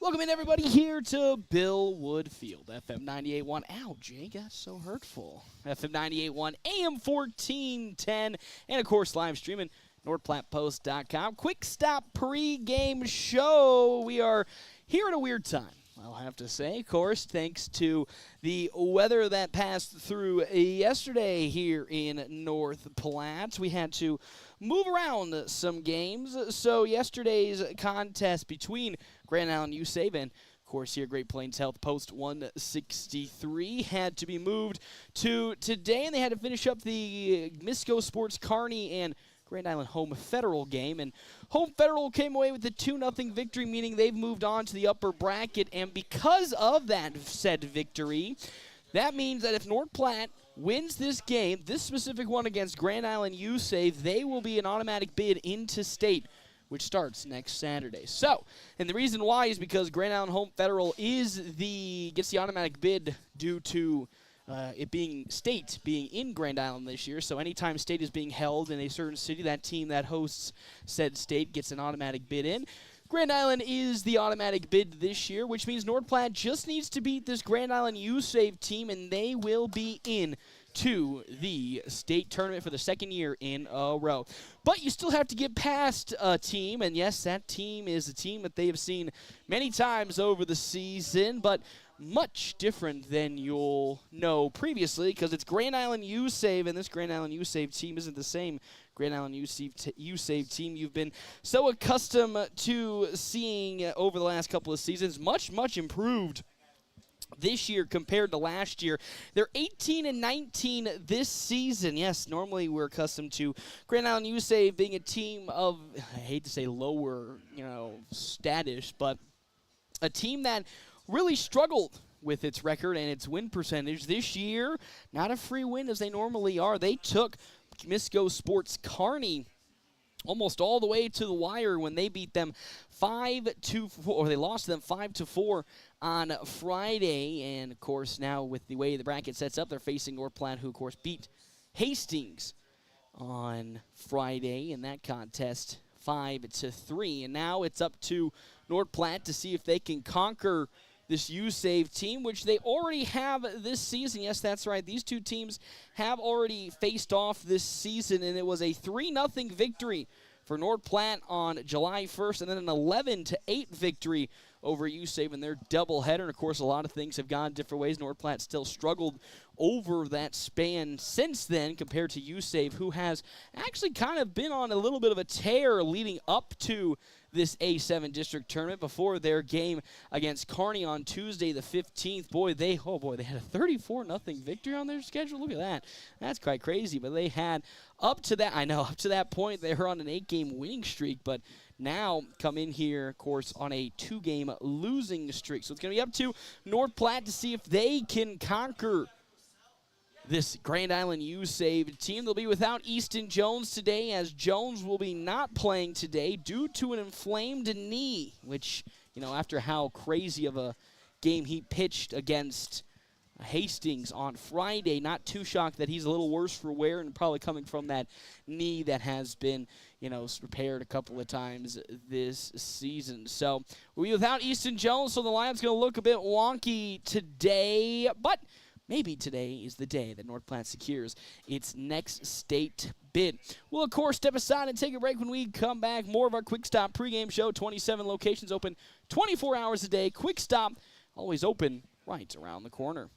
Welcome in, everybody, here to Bill Wood Field, FM 98.1. Ow, Jake, that's so hurtful. FM 98.1, AM 1410, and, of course, live streaming, NorthPlattePost.com. Quick stop pregame show. We are here at a weird time, I'll have to say, of course, thanks to the weather that passed through yesterday here in North Platte. We had to move around some games. So yesterday's contest between Grand Island USave and, of course, here Great Plains Health Post 163 had to be moved to today, and they had to finish up the Misco Sports Kearney and Grand Island Home Federal game, and Home Federal came away with a 2-0 victory, meaning they've moved on to the upper bracket, and because of that said victory, that means that if North Platte wins this game, this specific one against Grand Island USave, they will be an automatic bid into state, which starts next Saturday. So, and the reason why is because Grand Island Home Federal gets the automatic bid due to it being state being in Grand Island this year. So anytime state is being held in a certain city, that team that hosts said state gets an automatic bid in. Grand Island is the automatic bid this year, which means North Platte just needs to beat this Grand Island USave team, and they will be in to the state tournament for the second year in a row. But you still have to get past a team, and yes, that team is a team that they have seen many times over the season, but much different than you'll know previously, because it's Grand Island USave, and this Grand Island USave team isn't the same Grand Island USave team you've been so accustomed to seeing over the last couple of seasons. Much improved this year compared to last year. They're 18-19 this season. Yes, normally we're accustomed to Grand Island USave being a team of, I hate to say lower, status, but a team that really struggled with its record and its win percentage. This year, not a free win as they normally are. They took Misco Sports Kearney almost all the way to the wire when they beat them 5-4, or they lost them 5-4 on Friday. And of course, now with the way the bracket sets up, they're facing North Platte, who of course beat Hastings on Friday in that contest 5-3. And now it's up to North Platte to see if they can conquer this USave team, which they already have this season. Yes, that's right. These two teams have already faced off this season, and it was a 3-0 victory for North Platte on July 1st, and then an 11-8 victory over USave in their doubleheader. And, of course, a lot of things have gone different ways. North Platte still struggled over that span since then compared to USave, who has actually kind of been on a little bit of a tear leading up to this A7 district tournament before their game against Kearney on Tuesday the 15th. They had a 34-0 victory on their schedule. Look at that. That's quite crazy. But they had up to that point, they were on an 8-game winning streak, but now come in here, of course, on a 2-game losing streak. So it's going to be up to North Platte to see if they can conquer this Grand Island USave team. They'll be without Easton Jones today, as Jones will be not playing today due to an inflamed knee, which, after how crazy of a game he pitched against Hastings on Friday, not too shocked that he's a little worse for wear and probably coming from that knee that has been, repaired a couple of times this season. So we'll be without Easton Jones, so the lineup's going to look a bit wonky today, but maybe today is the day that North Platte secures its next state bid. We'll, of course, step aside and take a break. When we come back, more of our Quick Stop pregame show. 27 locations open 24 hours a day. Quick Stop, always open right around the corner.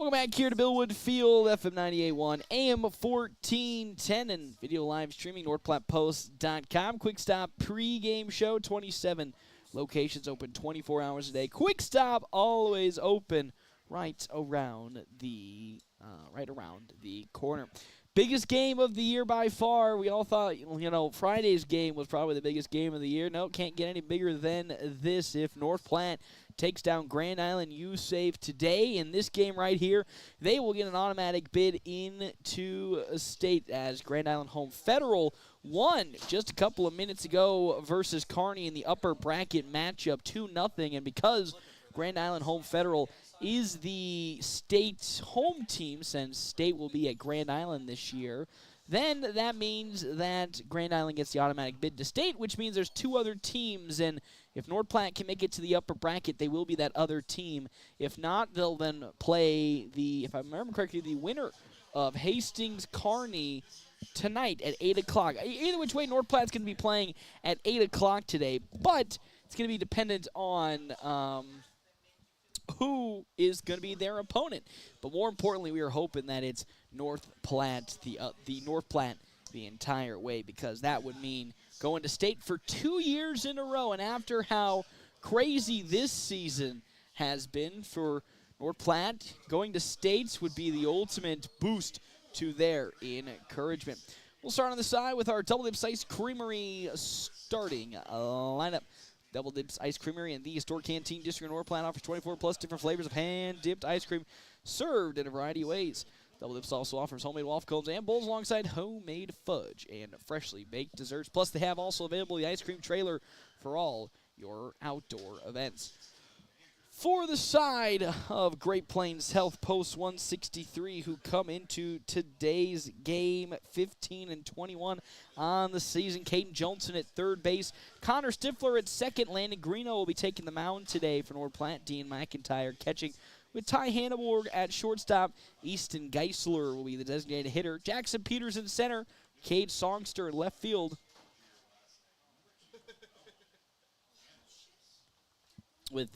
Welcome back here to Billwood Field, FM 98.1, AM 1410, and video live streaming, NorthPlattePost.com. Quick Stop pregame show, 27 locations open 24 hours a day. Quick Stop always open right around the corner. Biggest game of the year by far. We all thought, Friday's game was probably the biggest game of the year. No, can't get any bigger than this if North Platte takes down Grand Island USave today. In this game right here, they will get an automatic bid into state as Grand Island Home Federal won just a couple of minutes ago versus Kearney in the upper bracket matchup 2-0. And because Grand Island Home Federal is the state home team, since state will be at Grand Island this year, then that means that Grand Island gets the automatic bid to state, which means there's two other teams, and if North Platte can make it to the upper bracket, they will be that other team. If not, they'll then play if I remember correctly, the winner of Hastings-Kearney tonight at 8 o'clock. Either which way, North Platte's going to be playing at 8 o'clock today, but it's going to be dependent on who is going to be their opponent. But more importantly, we are hoping that it's North Platte, the North Platte the entire way, because that would mean going to state for 2 years in a row. And after how crazy this season has been for North Platte, going to states would be the ultimate boost to their encouragement. We'll start on the side with our Double Dips Ice Creamery starting lineup. Double Dips Ice Creamery and the Store Canteen District of North Platte offers 24+ different flavors of hand-dipped ice cream served in a variety of ways. Double Dips also offers homemade waffle cones and bowls alongside homemade fudge and freshly baked desserts. Plus, they have also available the ice cream trailer for all your outdoor events. For the side of Great Plains Health, Post 163, who come into today's game 15-21 on the season. Caden Johnson at third base. Connor Stifler at second. Landon Greeno will be taking the mound today for North Platte. Dean McIntyre catching with Ty Hanneborg at shortstop. Easton Geisler will be the designated hitter. Jackson Peters in center. Cade Songster in left field. With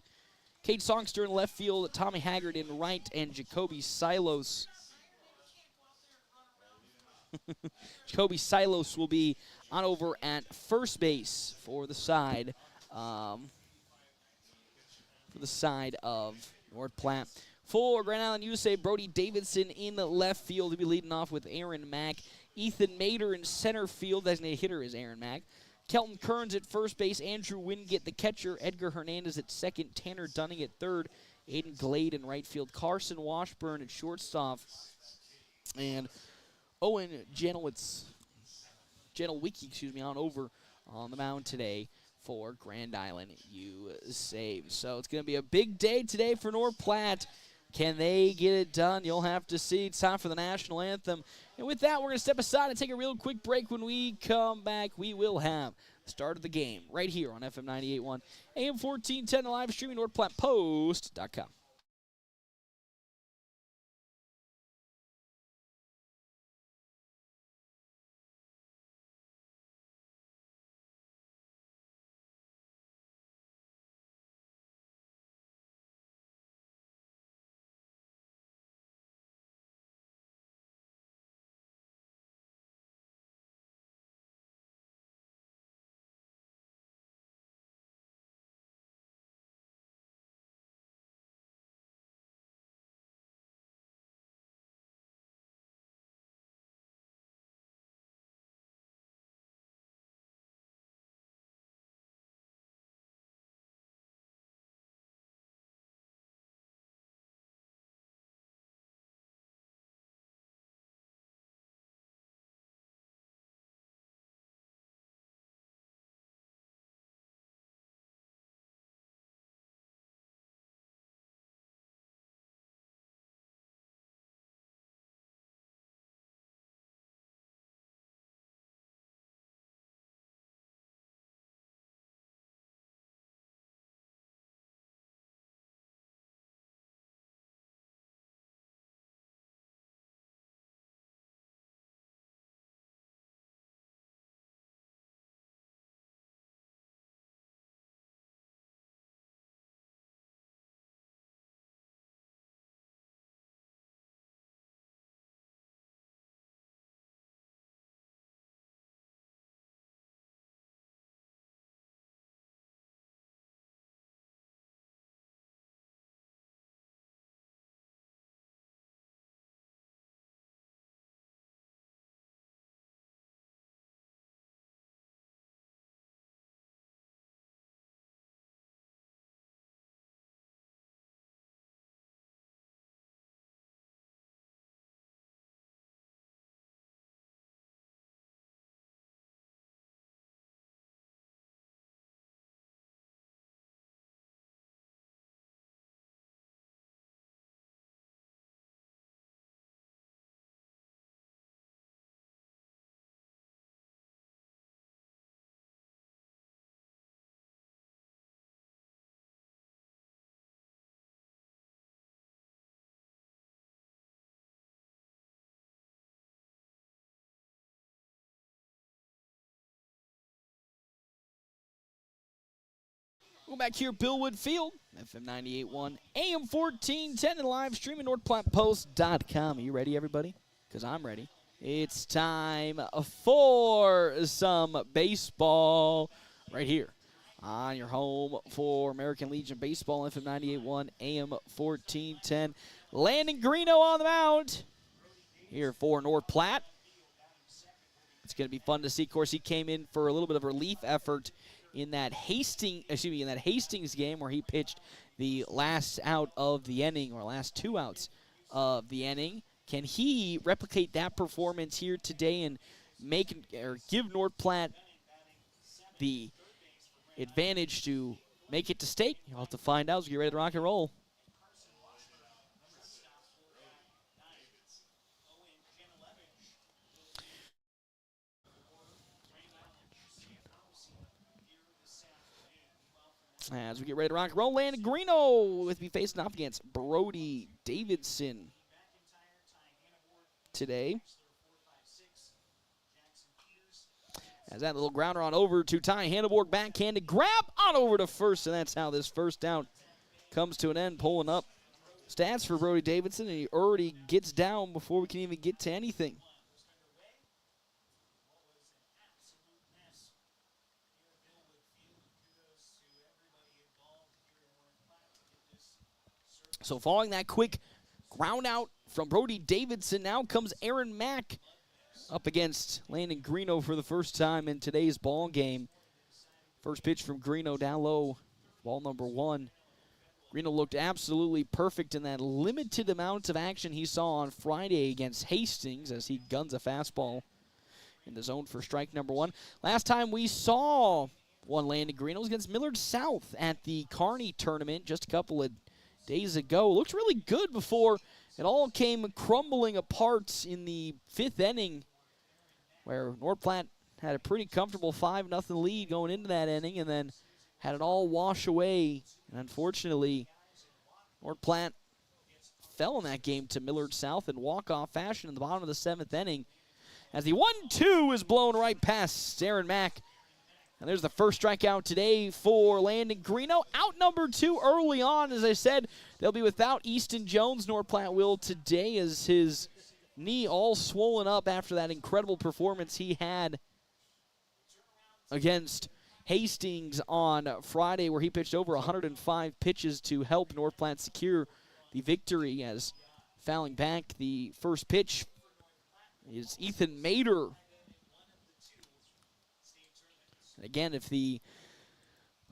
Cade Songster in left field, Tommy Haggard in right, and Jacoby Silos. Jacoby Silos will be on over at first base for the side of North Platte. For Grand Island USave, Brody Davidson in the left field. He'll be leading off with Aaron Mack. Ethan Mader in center field. Designated hitter is Aaron Mack. Kelton Kearns at first base, Andrew Wingate the catcher, Edgar Hernandez at second, Tanner Dunning at third, Aiden Glade in right field, Carson Washburn at shortstop, and Owen Janowicki, on over on the mound today for Grand Island USave. So it's going to be a big day today for North Platte. Can they get it done? You'll have to see. It's time for the national anthem. And with that, we're going to step aside and take a real quick break. When we come back, we will have the start of the game right here on FM 98.1, AM 1410, live streaming, NorthPlattePost.com. We're back here, Billwood Field, FM 98.1, AM 1410, and live streaming NorthPlattePost.com. Are you ready, everybody? Because I'm ready. It's time for some baseball right here on your home for American Legion Baseball, FM 98.1, AM 1410. Landon Greeno on the mound here for North Platte. It's going to be fun to see. Of course, he came in for a little bit of a relief effort in that Hastings game where he pitched the last out of the inning, or last 2 outs of the inning. Can he replicate that performance here today and give North Platte the advantage to make it to state? You'll have to find out as we get ready to rock and roll. As we get ready to rock and roll, Landon Greeno with me facing off against Brody Davidson today. As that little grounder on over to Ty Hanneborg, backhanded grab on over to first, and that's how this first down comes to an end, pulling up stats for Brody Davidson, and he already gets down before we can even get to anything. So following that quick ground out from Brody Davidson, now comes Aaron Mack up against Landon Greeno for the first time in today's ball game. First pitch from Greeno down low, ball number 1. Greeno looked absolutely perfect in that limited amount of action he saw on Friday against Hastings as he guns a fastball in the zone for strike number 1. Last time we saw one Landon Greeno was against Millard South at the Kearney tournament just a couple of days ago. Looked really good before it all came crumbling apart in the 5th inning, where North Platte had a pretty comfortable 5-0 lead going into that inning and then had it all wash away. And unfortunately, North Platte fell in that game to Millard South in walk-off fashion in the bottom of the 7th inning as the 1-2 is blown right past Aaron Mack. And there's the first strikeout today for Landon Greeno. Out number 2 early on. As I said, they'll be without Easton Jones. North Platte will today as his knee all swollen up after that incredible performance he had against Hastings on Friday, where he pitched over 105 pitches to help North Platte secure the victory. As fouling back the first pitch is Ethan Mader. Again, if the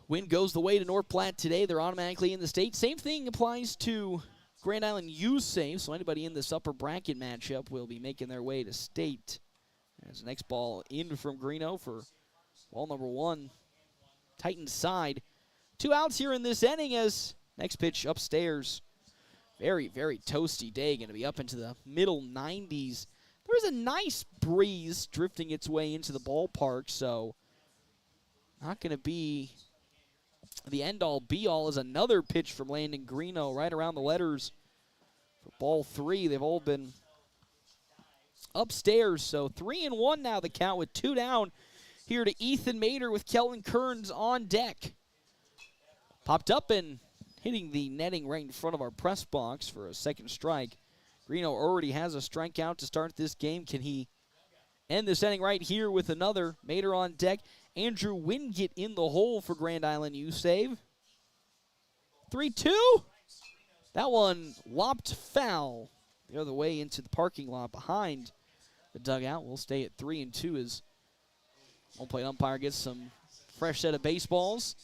win goes the way to North Platte today, they're automatically in the state. Same thing applies to Grand Island USave, so anybody in this upper bracket matchup will be making their way to state. As the next ball in from Greeno for ball number 1, Titans side. 2 outs here in this inning as next pitch upstairs. Very, very toasty day, going to be up into the middle 90s. There's a nice breeze drifting its way into the ballpark, so not going to be the end-all, be-all. Is another pitch from Landon Greeno right around the letters for ball 3. They've all been upstairs, so 3-1 now the count with 2 down here to Ethan Mader with Kelton Kearns on deck. Popped up and hitting the netting right in front of our press box for a second strike. Greeno already has a strikeout to start this game. Can he end this inning right here with another? Mader on deck. Andrew Wingate in the hole for Grand Island USave. 3-2. That one lopped foul the other way into the parking lot behind the dugout. We'll stay at 3-2 as home plate umpire gets some fresh set of baseballs.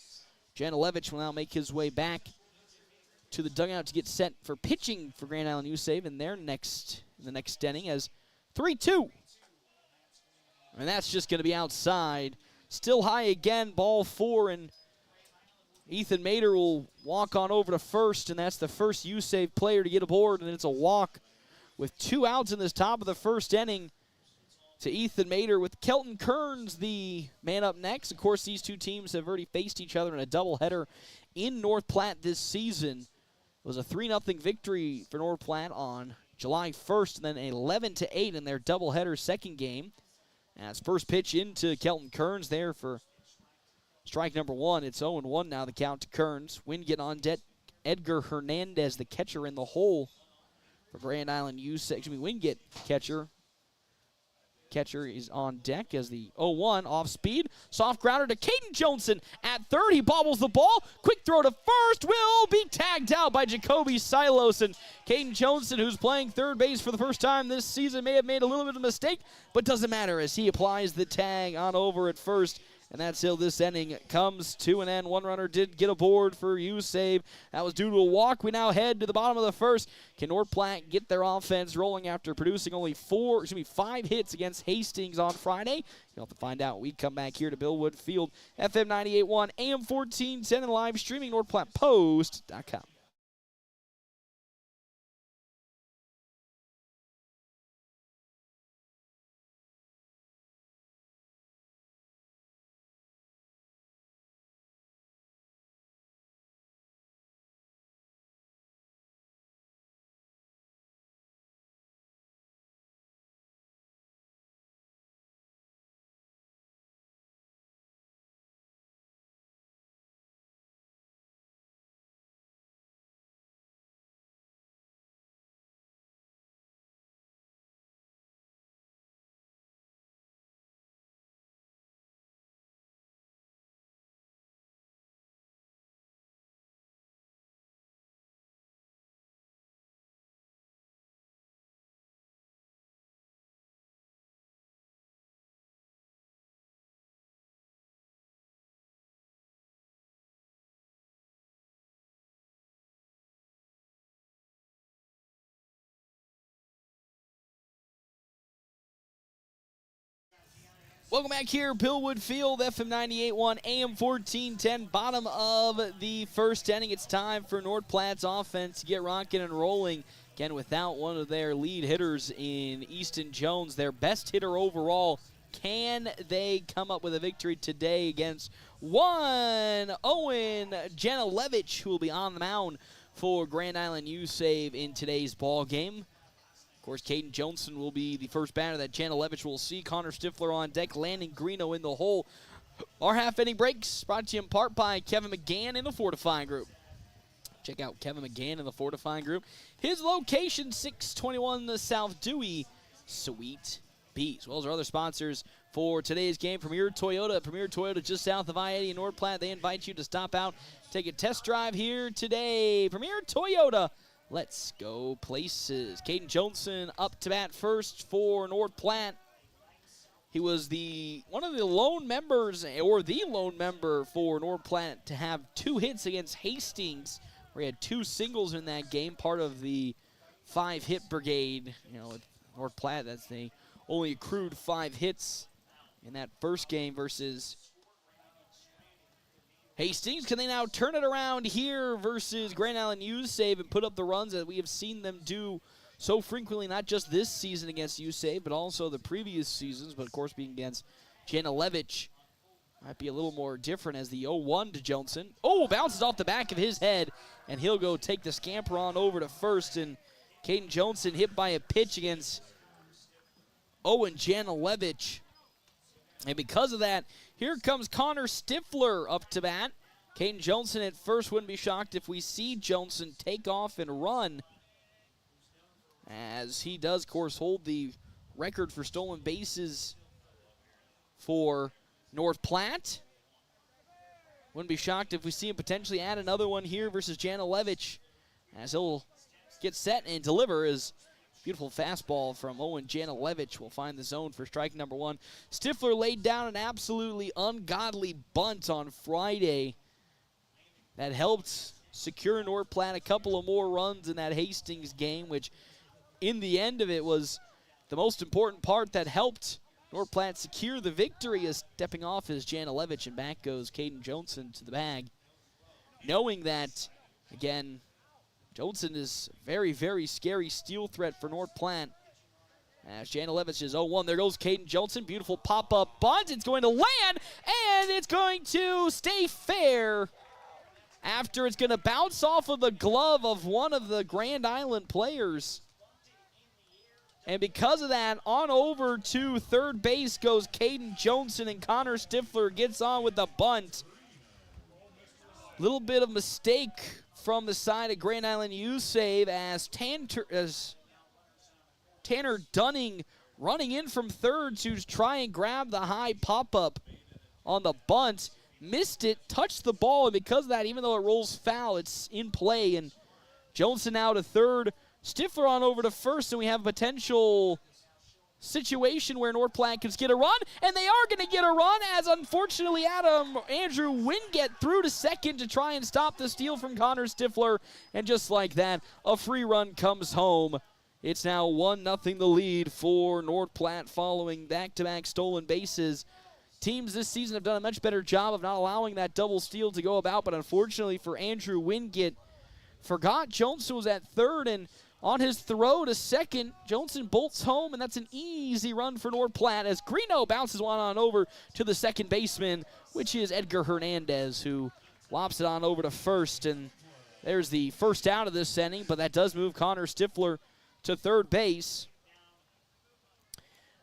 Janilevich will now make his way back to the dugout to get set for pitching for Grand Island USave in the next inning as 3-2. And that's just going to be outside. Still high again, ball 4, and Ethan Mader will walk on over to first, and that's the first USave player to get aboard, and it's a walk with 2 outs in this top of the first inning to Ethan Mader with Kelton Kearns, the man up next. Of course, these two teams have already faced each other in a doubleheader in North Platte this season. It was a 3-0 victory for North Platte on July 1st, and then 11-8 in their doubleheader second game. As first pitch into Kelton Kearns there for Strike number one. It's 0-1 now, the count to Kearns. Wynn getting on deck. Edgar Hernandez, the catcher in the hole for Grand Island USave. Wynn get catcher. Catcher is on deck as the 0-1 off speed. Soft grounder to Caden Johnson at third. He bobbles the ball. Quick throw to first. Will be tagged out by Jacoby Silos. And Caden Johnson, who's playing third base for the first time this season, may have made a little bit of a mistake, but doesn't matter as he applies the tag on over at first. And that's how this inning comes to an end. One runner did get aboard for USave. That was due to a walk. We now head to the bottom of the first. Can North Platte get their offense rolling after producing only 5 hits against Hastings on Friday? You'll have to find out when we come back here to Billwood Field. FM 98.1, AM 1410, and live streaming NorthPlattePost.com. Welcome back here, Billwood Field, FM 98.1, AM 1410, bottom of the first inning. It's time for North Platte's offense to get rocking and rolling. Again, without one of their lead hitters in Easton Jones, their best hitter overall. Can they come up with a victory today against one Owen Janilevich, who will be on the mound for Grand Island USave in today's ball game? Of course, Caden Johnson will be the first batter that Janilevich will see. Connor Stifler on deck, Landon Greeno in the hole. Our half-inning breaks brought to you in part by Kevin McGann in the Fortifying Group. Check out Kevin McGann in the Fortifying Group. His location, 621 South Dewey, Sweet Bee. As well as our other sponsors for today's game, Premier Toyota. Premier Toyota just south of I-80 in North Platte. They invite you to stop out, take a test drive here today. Premier Toyota. Let's go places. Caden Johnson up to bat first for North Platte. He was one of the lone members, or the lone member for North Platte to have 2 hits against Hastings, where he had 2 singles in that game, part of the 5-hit brigade. With North Platte, they only accrued 5 hits in that first game versus Hastings. Can they now turn it around here versus Grand Island USave and put up the runs that we have seen them do so frequently, not just this season against USave, but also the previous seasons, but of course being against Janilevich might be a little more different as the 0-1 to Johnson. Oh, bounces off the back of his head, and he'll go take the scamper on over to first, and Caden Johnson hit by a pitch against Owen Janilevich. And because of that, here comes Connor Stifler up to bat. Caden Johnson at first. Wouldn't be shocked if we see Johnson take off and run, as he does, of course, hold the record for stolen bases for North Platte. Wouldn't be shocked if we see him potentially add another one here versus Janilevich, as he'll get set and deliver his beautiful fastball from Owen Janilevich will find the zone for strike number 1. Stifler laid down an absolutely ungodly bunt on Friday that helped secure North Platte a couple of more runs in that Hastings game, which in the end of it was the most important part that helped North Platte secure the victory. As stepping off is Janilevich, and back goes Caden Johnson to the bag, knowing that, again, Johnson is a very, very scary steal threat for North Platte. As Janilevich is 0-1. There goes Caden Johnson. Beautiful pop-up bunt. It's going to land, and it's going to stay fair after it's going to bounce off of the glove of one of the Grand Island players. And because of that, on over to third base goes Caden Johnson, and Connor Stifler gets on with the bunt. Little bit of mistake from the side of Grand Island USave as Tanner Dunning running in from third to try and grab the high pop-up on the bunt. Missed it, touched the ball, and because of that, even though it rolls foul, it's in play. And Johnson now to third. Stifler on over to first, and we have a potential situation where North Platte could get a run, and they are going to get a run as unfortunately Andrew Wingate through to second to try and stop the steal from Connor Stifler, and just like that, a free run comes home. It's now 1-0 the lead for North Platte following back-to-back stolen bases. Teams this season have done a much better job of not allowing that double steal to go about, but unfortunately for Andrew Wingate, forgot Johnson was at third, and on his throw to second, Johnson bolts home, and that's an easy run for North Platte as Greeno bounces one on over to the second baseman, which is Edgar Hernandez, who lops it on over to first. And there's the first out of this inning, but that does move Connor Stifler to third base.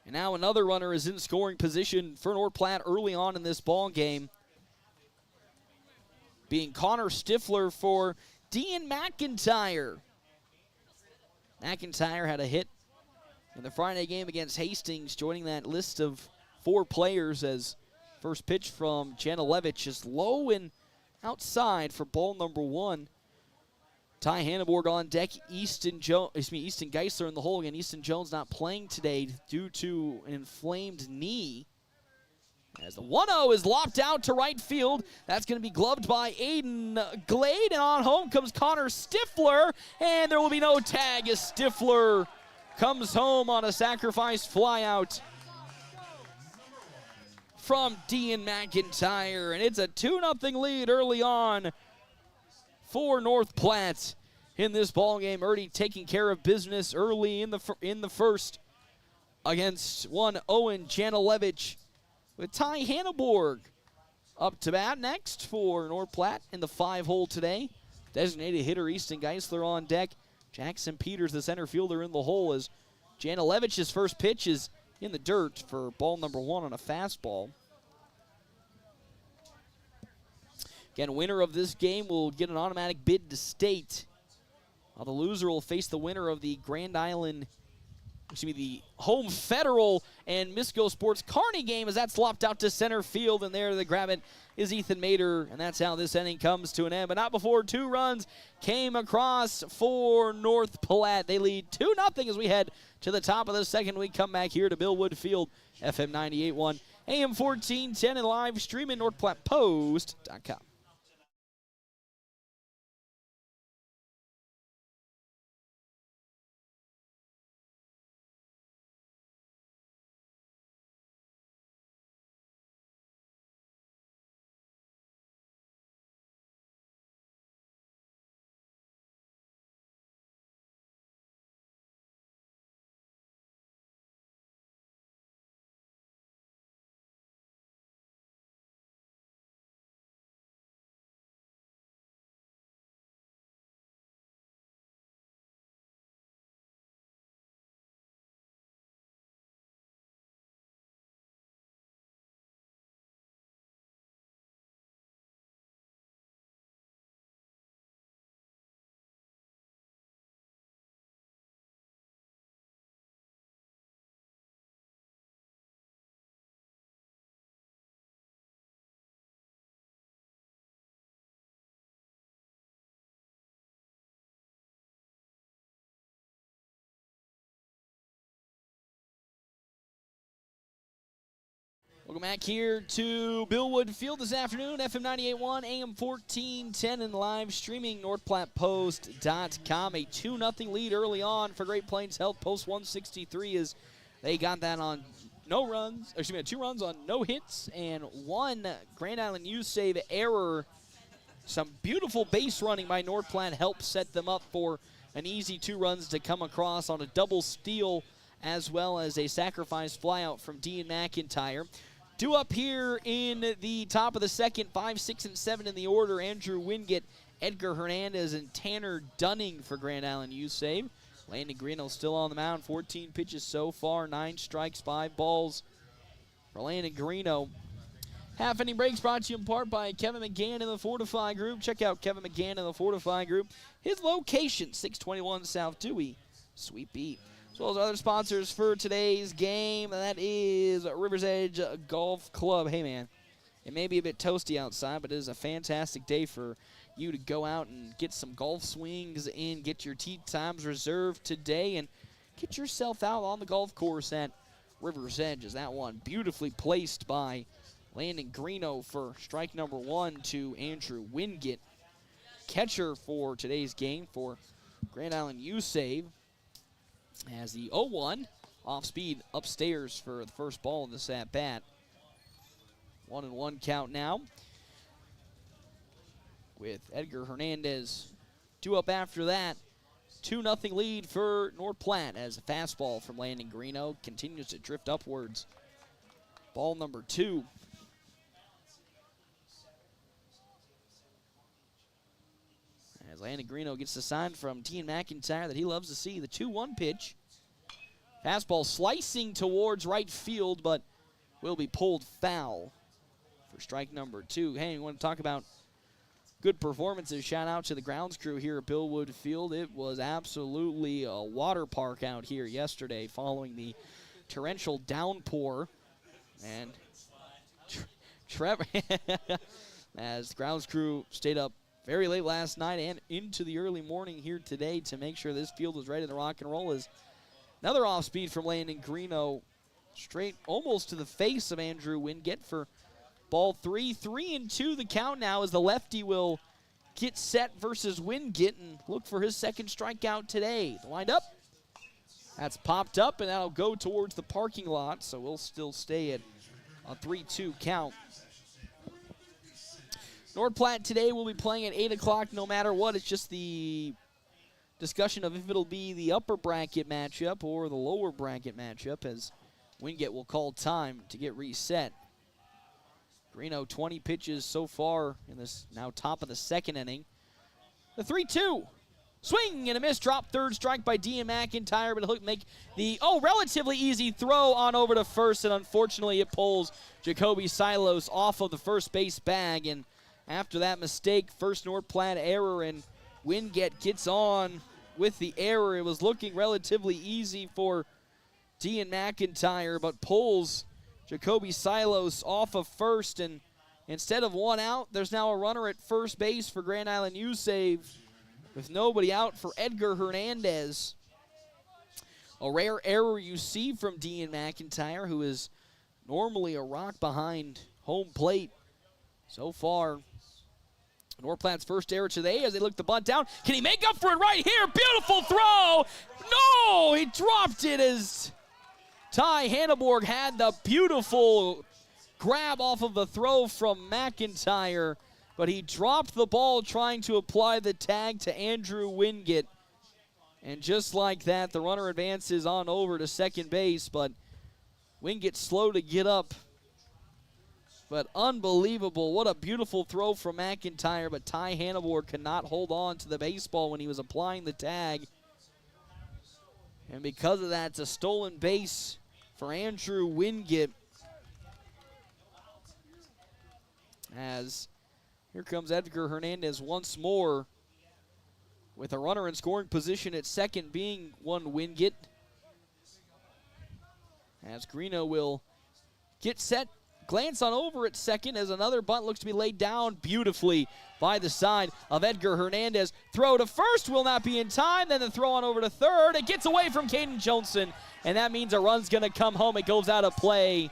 And now another runner is in scoring position for North Platte early on in this ball game, being Connor Stifler for Dean McIntyre. McIntyre had a hit in the Friday game against Hastings, joining that list of 4 players as first pitch from Janilevich is low and outside for ball number 1. Ty Hanneborg on deck. Easton Geisler in the hole again. Easton Jones not playing today due to an inflamed knee. As the 1-0 is lopped out to right field. That's going to be gloved by Aiden Glade. And on home comes Connor Stifler. And there will be no tag as Stifler comes home on a sacrifice flyout from Dean McIntyre. And it's a 2-0 lead early on for North Platte in this ball game. Already taking care of business early in the first against one Owen Janilevich, with Ty Hanneborg up to bat next for North Platte in the 5-hole today. Designated hitter Easton Geisler on deck. Jackson Peters, the center fielder, in the hole as Janilevich's first pitch is in the dirt for ball number 1 on a fastball. Again, winner of this game will get an automatic bid to state, while the loser will face the winner of the the home Federal and Misco Sports Kearney game, as that's lopped out to center field, and there to grab it is Ethan Mater, and that's how this inning comes to an end. But not before 2 runs came across for North Platte. They lead 2-0 as we head to the top of the second. We come back here to Bill Wood Field, FM 98.1, AM 1410, and live streaming NorthPlattePost.com. Welcome back here to Bill Wood Field this afternoon, FM 98.1, AM 1410, and live streaming NorthPlattePost.com. A 2-0 lead early on for Great Plains Health. Post 163 as they got that on 2 runs on no hits and 1 Grand Island USave error. Some beautiful base running by North Platte helped set them up for an easy 2 runs to come across on a double steal, as well as a sacrifice flyout from Dean McIntyre. 2 up here in the top of the second, 5, 6, and 7 in the order. Andrew Wingate, Edgar Hernandez, and Tanner Dunning for Grand Island USave. Landon Greeno still on the mound, 14 pitches so far, 9 strikes, 5 balls for Landon Greeno. Half-inning breaks brought to you in part by Kevin McGann and the Fortify Group. Check out Kevin McGann and the Fortify Group. His location, 621 South Dewey, Sweet Beat. As well as other sponsors for today's game. That is River's Edge Golf Club. Hey, man, it may be a bit toasty outside, but it is a fantastic day for you to go out and get some golf swings in, get your tee times reserved today, and get yourself out on the golf course at River's Edge. Is that one beautifully placed by Landon Greeno for strike number 1 to Andrew Wingate. Catcher for today's game for Grand Island USave as the 0-1 off speed upstairs for the first ball of this at bat. 1-1 count now with Edgar Hernandez 2 up after that. 2-0 lead for North Platte as a fastball from Landon Greeno continues to drift upwards. Ball number 2. As Landon Greeno gets the sign from Dean McIntyre that he loves to see. The 2-1 pitch. Fastball slicing towards right field, but will be pulled foul for strike number 2. Hey, you want to talk about good performances? Shout out to the grounds crew here at Billwood Field. It was absolutely a water park out here yesterday following the torrential downpour. And Trevor, as the grounds crew stayed up very late last night and into the early morning here today to make sure this field was ready to rock and roll, is another off speed from Landon Greeno straight almost to the face of Andrew Wingate for ball 3. 3-2 the count now as the lefty will get set versus Wingate and look for his second strikeout today. The wind up. That's popped up, and that'll go towards the parking lot, so we'll still stay at a 3-2 count. North Platte today will be playing at 8 o'clock no matter what. It's just the discussion of if it'll be the upper bracket matchup or the lower bracket matchup, as Wingate will call time to get reset. Greeno 20 pitches so far in this now top of the second inning. The 3-2. Swing and a miss. Drop third strike by Dean McIntyre, but he'll make the relatively easy throw on over to first, and unfortunately it pulls Jacoby Silos off of the first base bag. And after that mistake, first North Platte error, and Wingate gets on with the error. It was looking relatively easy for Dean McIntyre, but pulls Jacoby Silos off of first, and instead of one out, there's now a runner at first base for Grand Island USave with nobody out for Edgar Hernandez. A rare error you see from Dean McIntyre, who is normally a rock behind home plate. So far, North Platte's first error today as they look the bunt down. Can he make up for it right here? Beautiful throw! No! He dropped it as Ty Hanneborg had the beautiful grab off of the throw from McIntyre, but he dropped the ball trying to apply the tag to Andrew Wingate. And just like that, the runner advances on over to second base, but Wingate's slow to get up. But unbelievable. What a beautiful throw from McIntyre, but Ty Hanneborg could not hold on to the baseball when he was applying the tag. And because of that, it's a stolen base for Andrew Wingate. As here comes Edgar Hernandez once more with a runner in scoring position at second being one Wingate. As Greeno will get set, glance on over at second as another bunt looks to be laid down beautifully by the side of Edgar Hernandez. Throw to first will not be in time. Then the throw on over to third. It gets away from Caden Johnson, and that means a run's going to come home. It goes out of play.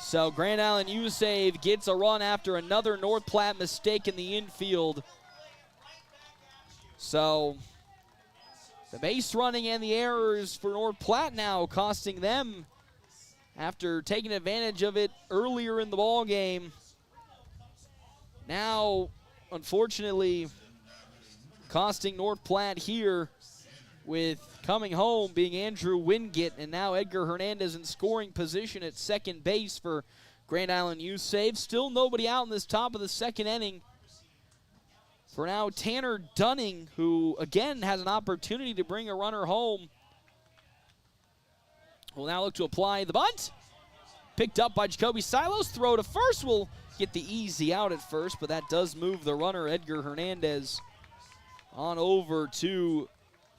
So Grand Island USave gets a run after another North Platte mistake in the infield. So the base running and the errors for North Platte now costing them after taking advantage of it earlier in the ball game. Now, unfortunately, costing North Platte here with coming home being Andrew Wingate, and now Edgar Hernandez in scoring position at second base for Grand Island USave. Still nobody out in this top of the second inning. For now, Tanner Dunning, who again has an opportunity to bring a runner home, will now look to apply the bunt. picked up by Jacoby Silos. Throw to first will get the easy out at first, but that does move the runner, Edgar Hernandez, on over to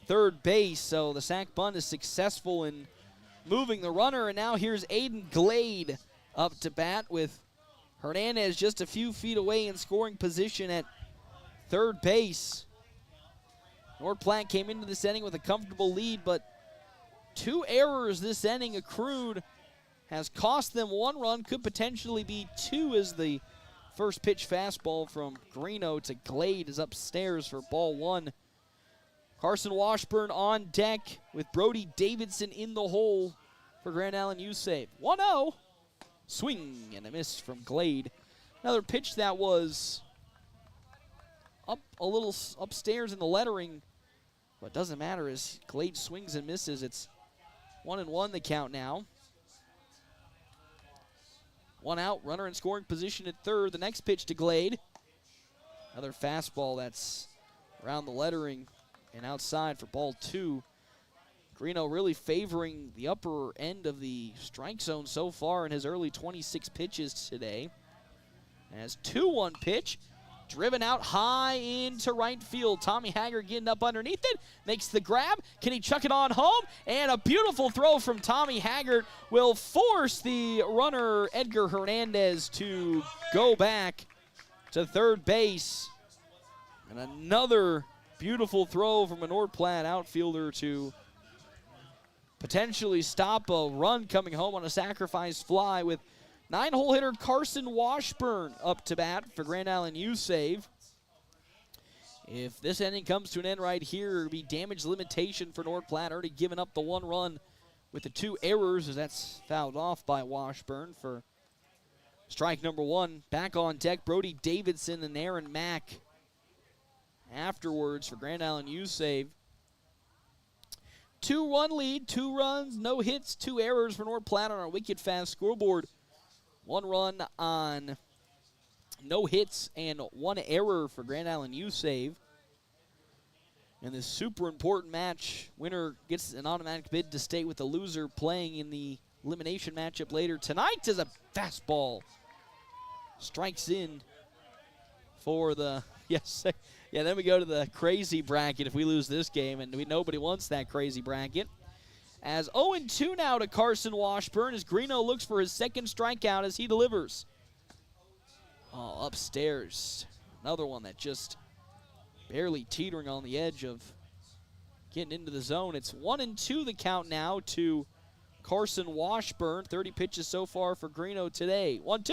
third base. So the sac bunt is successful in moving the runner, and now here's Aiden Glade up to bat with Hernandez just a few feet away in scoring position at third base. North Platte came into this inning with a comfortable lead, but 2 errors this inning accrued has cost them 1 run, could potentially be 2 as the first pitch fastball from Greeno to Glade is upstairs for ball 1. Carson Washburn on deck with Brody Davidson in the hole for Grand Island USave. 1-0. Swing and a miss from Glade. Another pitch that was up a little upstairs in the lettering, but it doesn't matter as Glade swings and misses. It's 1-1 the count now. 1 out, runner in scoring position at third. The next pitch to Glade. Another fastball that's around the lettering and outside for ball 2. Greeno really favoring the upper end of the strike zone so far in his early 26 pitches today. As 2-1 pitch, driven out high into right field. Tommy Haggard getting up underneath it, makes the grab. Can he chuck it on home? And a beautiful throw from Tommy Haggard will force the runner, Edgar Hernandez, to go back to third base. And another beautiful throw from a North Platte outfielder to potentially stop a run coming home on a sacrifice fly with 9-hole hitter Carson Washburn up to bat for Grand Island USave. If this inning comes to an end right here, it'll be damage limitation for North Platte. Already given up the 1 run with the 2 errors as that's fouled off by Washburn for strike number 1. Back on deck, Brody Davidson and Aaron Mack afterwards for Grand Island USave. 2-1 lead, 2 runs, no hits, 2 errors for North Platte on our wicked fast scoreboard. 1 run on no hits and 1 error for Grand Island USave. In this super important match, winner gets an automatic bid to stay with the loser playing in the elimination matchup later tonight as a fastball strikes in for the, yes, yeah, then we go to the crazy bracket if we lose this game, and nobody wants that crazy bracket. As 0-2 now to Carson Washburn as Greeno looks for his second strikeout as he delivers. Oh, upstairs. Another one that just barely teetering on the edge of getting into the zone. It's 1-2 the count now to Carson Washburn. 30 pitches so far for Greeno today. 1-2.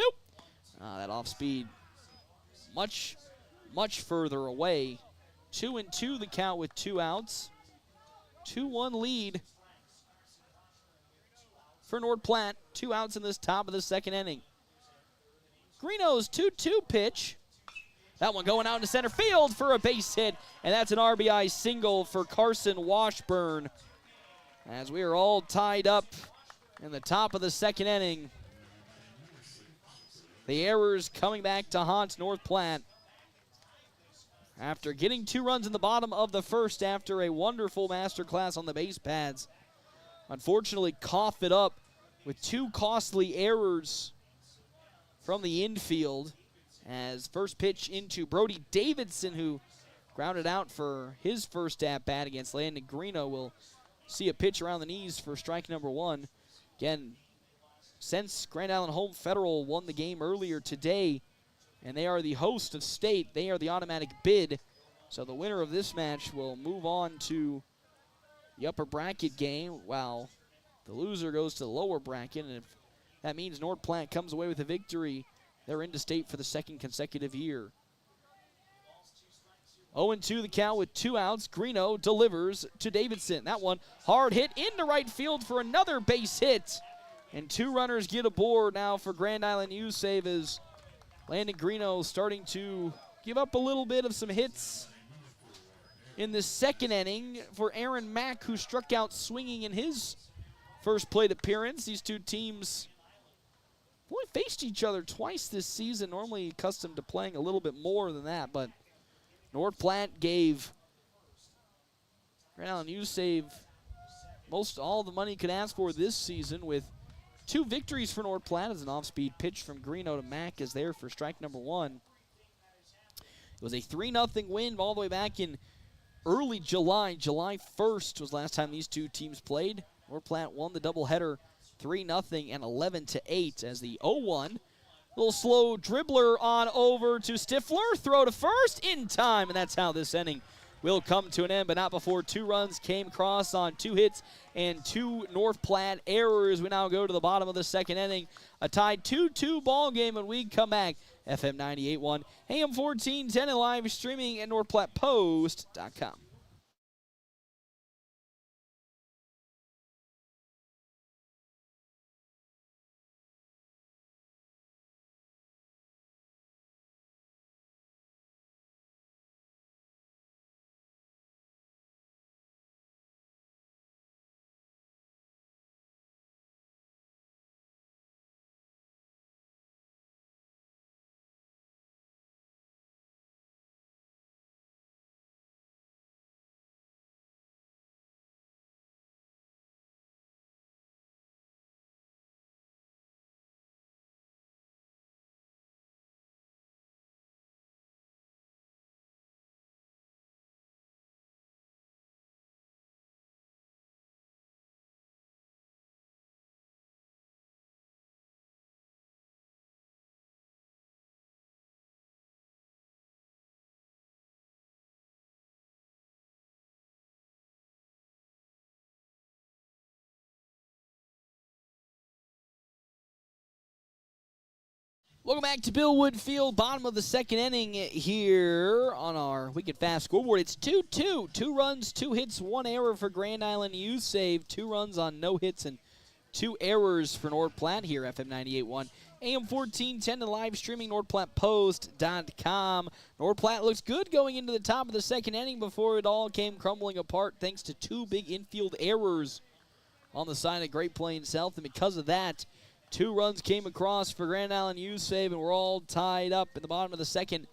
That off speed much further away. 2-2 the count with 2 outs. 2-1 lead for North Platte. 2 outs in this top of the second inning. Greeno's 2-2 pitch. That one going out into center field for a base hit, and that's an RBI single for Carson Washburn. As we are all tied up in the top of the second inning. The errors coming back to haunt North Platte. After getting 2 runs in the bottom of the first after a wonderful masterclass on the base pads, unfortunately coughed it up with 2 costly errors from the infield. As first pitch into Brody Davidson, who grounded out for his first at-bat against Landon Greeno, will see a pitch around the knees for strike number 1. Again, since Grand Island Home Federal won the game earlier today, and they are the host of state, they are the automatic bid. So the winner of this match will move on to the upper bracket game, while the loser goes to the lower bracket. And if that means North Platte comes away with a victory, they're into state for the second consecutive year. 0-2 the count with 2 outs. Greeno delivers to Davidson. That one hard hit into right field for another base hit. And 2 runners get aboard now for Grand Island USave as Landon Greeno starting to give up a little bit of some hits in the second inning for Aaron Mack, who struck out swinging in his first plate appearance. These 2 teams only faced each other twice this season, normally accustomed to playing a little bit more than that, but North Platte gave Grand Island USave most all the money he could ask for this season with 2 victories for North Platte as an off-speed pitch from Greeno to Mack is there for strike number 1. It was a 3-0 win all the way back in early July. July 1st was last time these two teams played. North Platte won the doubleheader 3-0 and 11-8 as the 0-1. Little slow dribbler on over to Stifler. Throw to first in time, and that's how this inning will come to an end, but not before 2 runs came across on 2 hits and 2 North Platte errors. We now go to the bottom of the 2nd inning. A tied 2-2 ball game, and we come back. FM 98.1, AM 1410, and live streaming at NorthPlattePost.com. Welcome back to Bill Wood Field, bottom of the 2nd inning here on our Wicked Fast scoreboard. It's 2-2, 2 runs, 2 hits, 1 error for Grand Island USave, 2 runs on no hits and 2 errors for North Platte here, FM 98.1. AM 1410 and live streaming NorthPlattePost.com. North Platte looks good going into the top of the 2nd inning before it all came crumbling apart thanks to 2 big infield errors on the side of Great Plains South, and because of that, 2 runs came across for Grand Island USave, and we're all tied up in the bottom of the 2nd.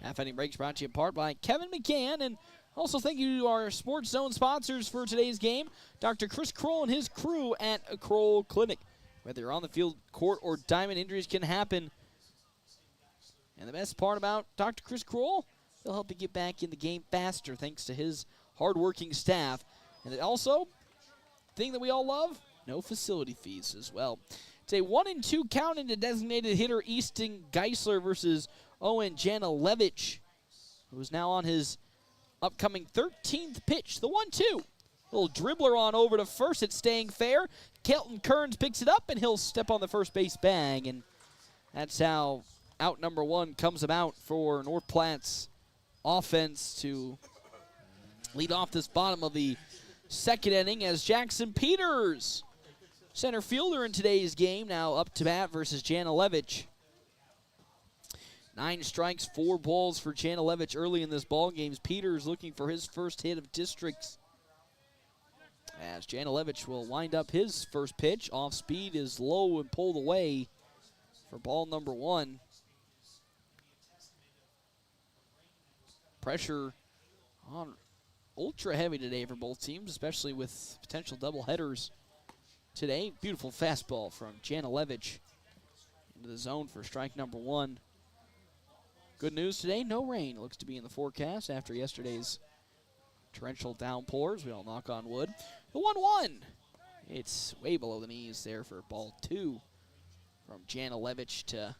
Half-inning breaks brought to you in part by Kevin McCann, and also thank you to our Sports Zone sponsors for today's game, Dr. Chris Kroll and his crew at Kroll Clinic. Whether you're on the field, court, or diamond, injuries can happen. And the best part about Dr. Chris Kroll, he'll help you get back in the game faster thanks to his hard-working staff. And also, thing that we all love, no facility fees as well. It's a 1-2 count into designated hitter Easton Geisler versus Owen Janilevich, who is now on his upcoming 13th pitch. The 1-2. Little dribbler on over to first. It's staying fair. Kelton Kearns picks it up, and he'll step on the first base bag. And that's how out number 1 comes about for North Platte's offense to lead off this bottom of the 2nd inning as Jackson Peters, center fielder in today's game, now up to bat versus Janilevich. 9 strikes, 4 balls for Janilevich early in this ball game. Peters looking for his first hit of districts, as Janilevich will wind up his first pitch. Off speed is low and pulled away for ball number 1. Pressure on ultra heavy today for both teams, especially with potential double headers today. Beautiful fastball from Janilevich into the zone for strike number 1. Good news today, no rain looks to be in the forecast after yesterday's torrential downpours. We all knock on wood. The 1-1. It's way below the knees there for ball 2 from Janilevich to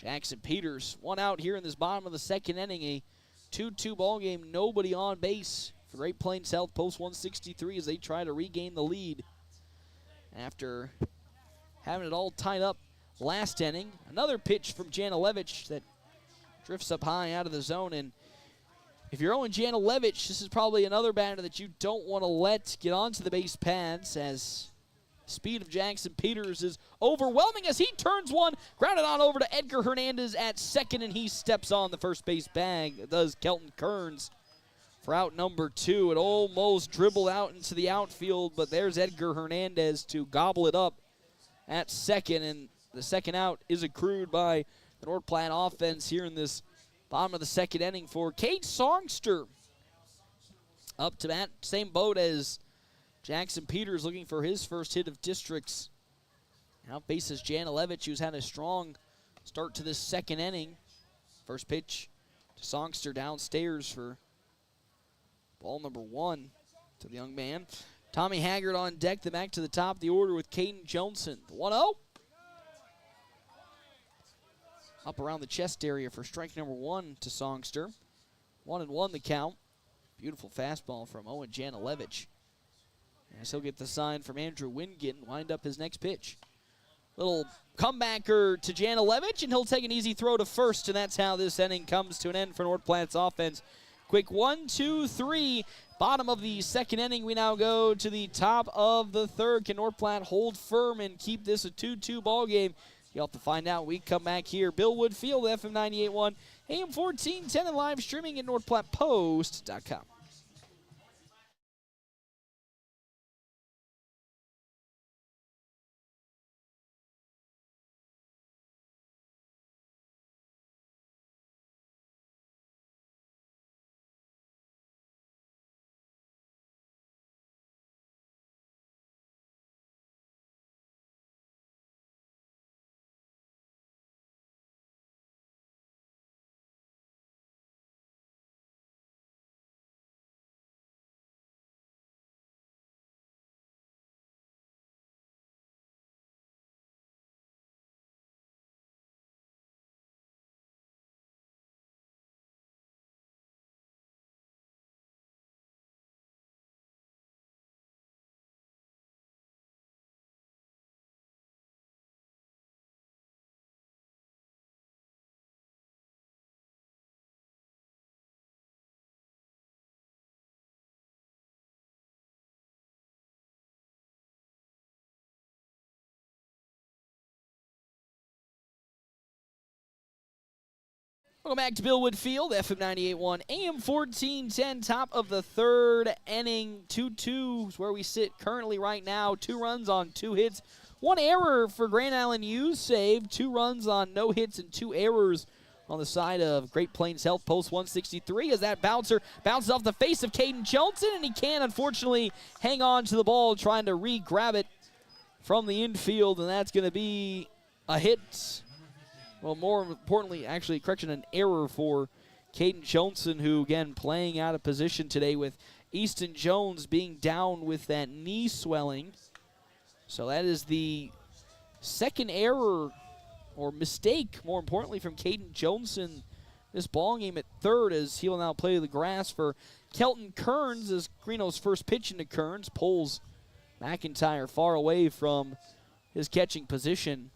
Jackson Peters. 1 out here in this bottom of the 2nd inning. A 2-2 ball game. Nobody on base for Great Plains South post 163 as they try to regain the lead after having it all tied up last inning. Another pitch from Janilevich that drifts up high out of the zone, and if you're Owen Janilevich, this is probably another batter that you don't want to let get onto the base paths, as speed of Jackson Peters is overwhelming as he turns one, grounded on over to Edgar Hernandez at 2nd, and he steps on the first base bag. It does Kelton Kearns for out number 2. It almost dribbled out into the outfield, but there's Edgar Hernandez to gobble it up at 2nd, and the 2nd out is accrued by the North Platte offense here in this bottom of the 2nd inning for Cade Songster. Up to bat, same boat as Jackson Peters, looking for his first hit of districts Now faces Janilevich, who's had a strong start to this second inning. First pitch to Songster downstairs for ball number 1 to the young man. Tommy Haggard on deck, the back to the top of the order with Caden Johnson. The 1-0. Up around the chest area for strike number 1 to Songster. 1-1 the count. Beautiful fastball from Owen Janilevich. As he'll get the sign from Andrew Wingate and wind up his next pitch. Little comebacker to Janilevich, and he'll take an easy throw to first, and that's how this inning comes to an end for North Platte's offense. Quick 1, 2, 3. Bottom of the second inning, we now go to the top of the third. Can North Platte hold firm and keep this a 2-2 ball game? You'll have to find out. We come back here. Bill Wood Field, FM 98.1, AM 1410, and live streaming at NorthPlattePost.com. Welcome back to Bill Wood Field, FM 98.1, AM 1410, top of the third inning. 2-2 is where we sit currently right now. 2 runs on 2 hits. 1 error for Grand Island USave. 2 runs on no hits and 2 errors on the side of Great Plains Health. Post 163 as that bouncer bounces off the face of Caden Johnson, and he can't, unfortunately, hang on to the ball, trying to re-grab it from the infield, and that's going to be a hit. Well, more importantly, actually, correction, an error for Caden Johnson, who, again, playing out of position today with Easton Jones being down with that knee swelling. So that is the second error, or mistake, more importantly, from Caden Johnson this ball game at third, as he will now play the grass for Kelton Kearns as Greeno's first pitch into Kearns pulls McIntyre far away from his catching position.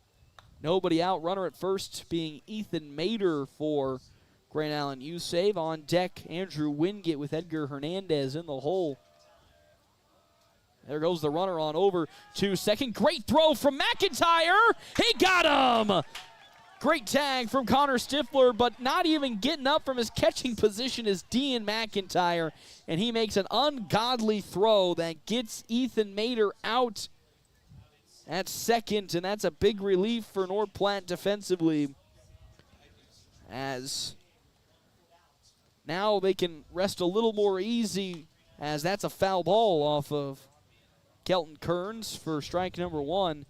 Nobody out. Runner at first being Ethan Mader for Grand Island USave. On deck, Andrew Wingate with Edgar Hernandez in the hole. There goes the runner on over to second. Great throw from McIntyre. He got him. Great tag from Connor Stifler, but not even getting up from his catching position is Dean McIntyre, and he makes an ungodly throw that gets Ethan Mader out at second, and that's a big relief for North Platte defensively, as now they can rest a little more easy, as that's a foul ball off of Kelton Kearns for strike number 1.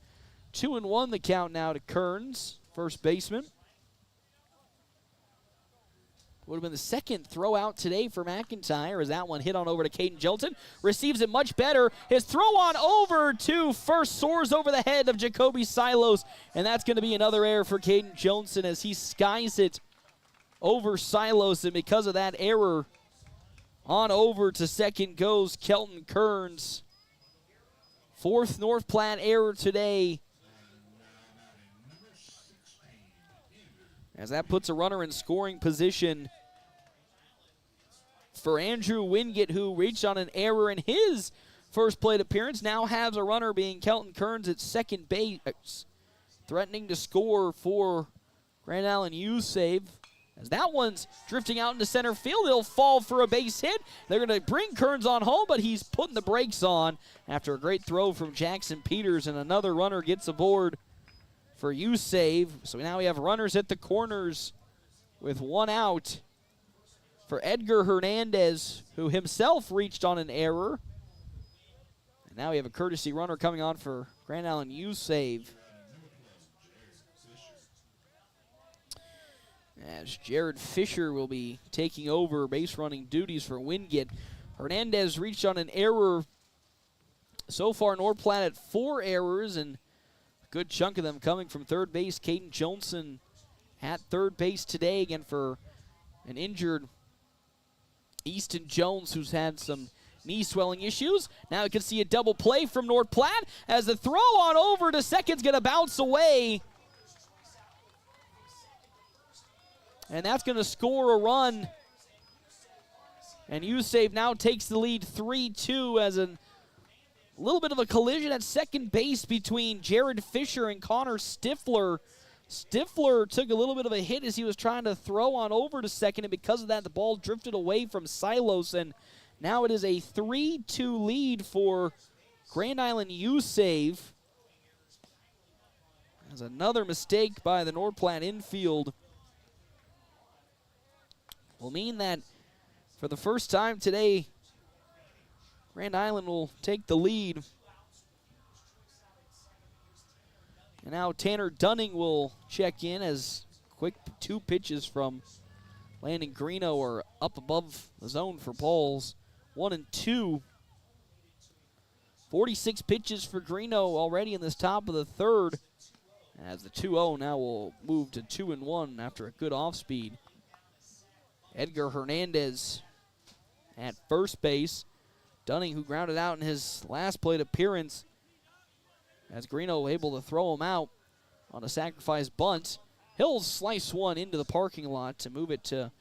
2-1 the count now to Kearns, first baseman. Would have been the second throw out today for McIntyre, as that one hit on over to Caden Johnson. Receives it much better. His throw on over to first soars over the head of Jacoby Silos, and that's going to be another error for Caden Johnson as he skies it over Silos, and because of that error, on over to second goes Kelton Kearns. Fourth North Platte error today, as that puts a runner in scoring position for Andrew Wingate, who reached on an error in his first plate appearance. Now has a runner being Kelton Kearns at second base, threatening to score for Grand Island USave. As that one's drifting out into center field, it'll fall for a base hit. They're going to bring Kearns on home, but he's putting the brakes on after a great throw from Jackson Peters, and another runner gets aboard for USave. So now we have runners at the corners with 1 out for Edgar Hernandez, who himself reached on an error. And now we have a courtesy runner coming on for Grand Island USave. as Jared Fisher will be taking over base running duties for Wingate. Hernandez reached on an error. So far, North Platte at 4 errors, and a good chunk of them coming from third base. Caden Johnson at third base today, again for an injured Easton Jones, who's had some knee swelling issues. Now you can see a double play from North Platte as the throw on over to second's going to bounce away. And that's going to score a run. And USave now takes the lead 3-2 as a little bit of a collision at second base between Jared Fisher and Connor Stifler. Stifler took a little bit of a hit as he was trying to throw on over to second, and because of that, the ball drifted away from Silos, and now it is a 3-2 lead for Grand Island USave. There's another mistake by the North Platte infield. Will mean that for the first time today, Grand Island will take the lead. And now Tanner Dunning will check in as quick 2 pitches from Landon Greeno are up above the zone for balls 1 and 2. 46 pitches for Greeno already in this top of the third, as the 2-0 now will move to 2-1 after a good off speed. Edgar Hernandez at first base. Dunning, who grounded out in his last plate appearance, as Greeno able to throw him out on a sacrifice bunt. He'll slice one into the parking lot to move it to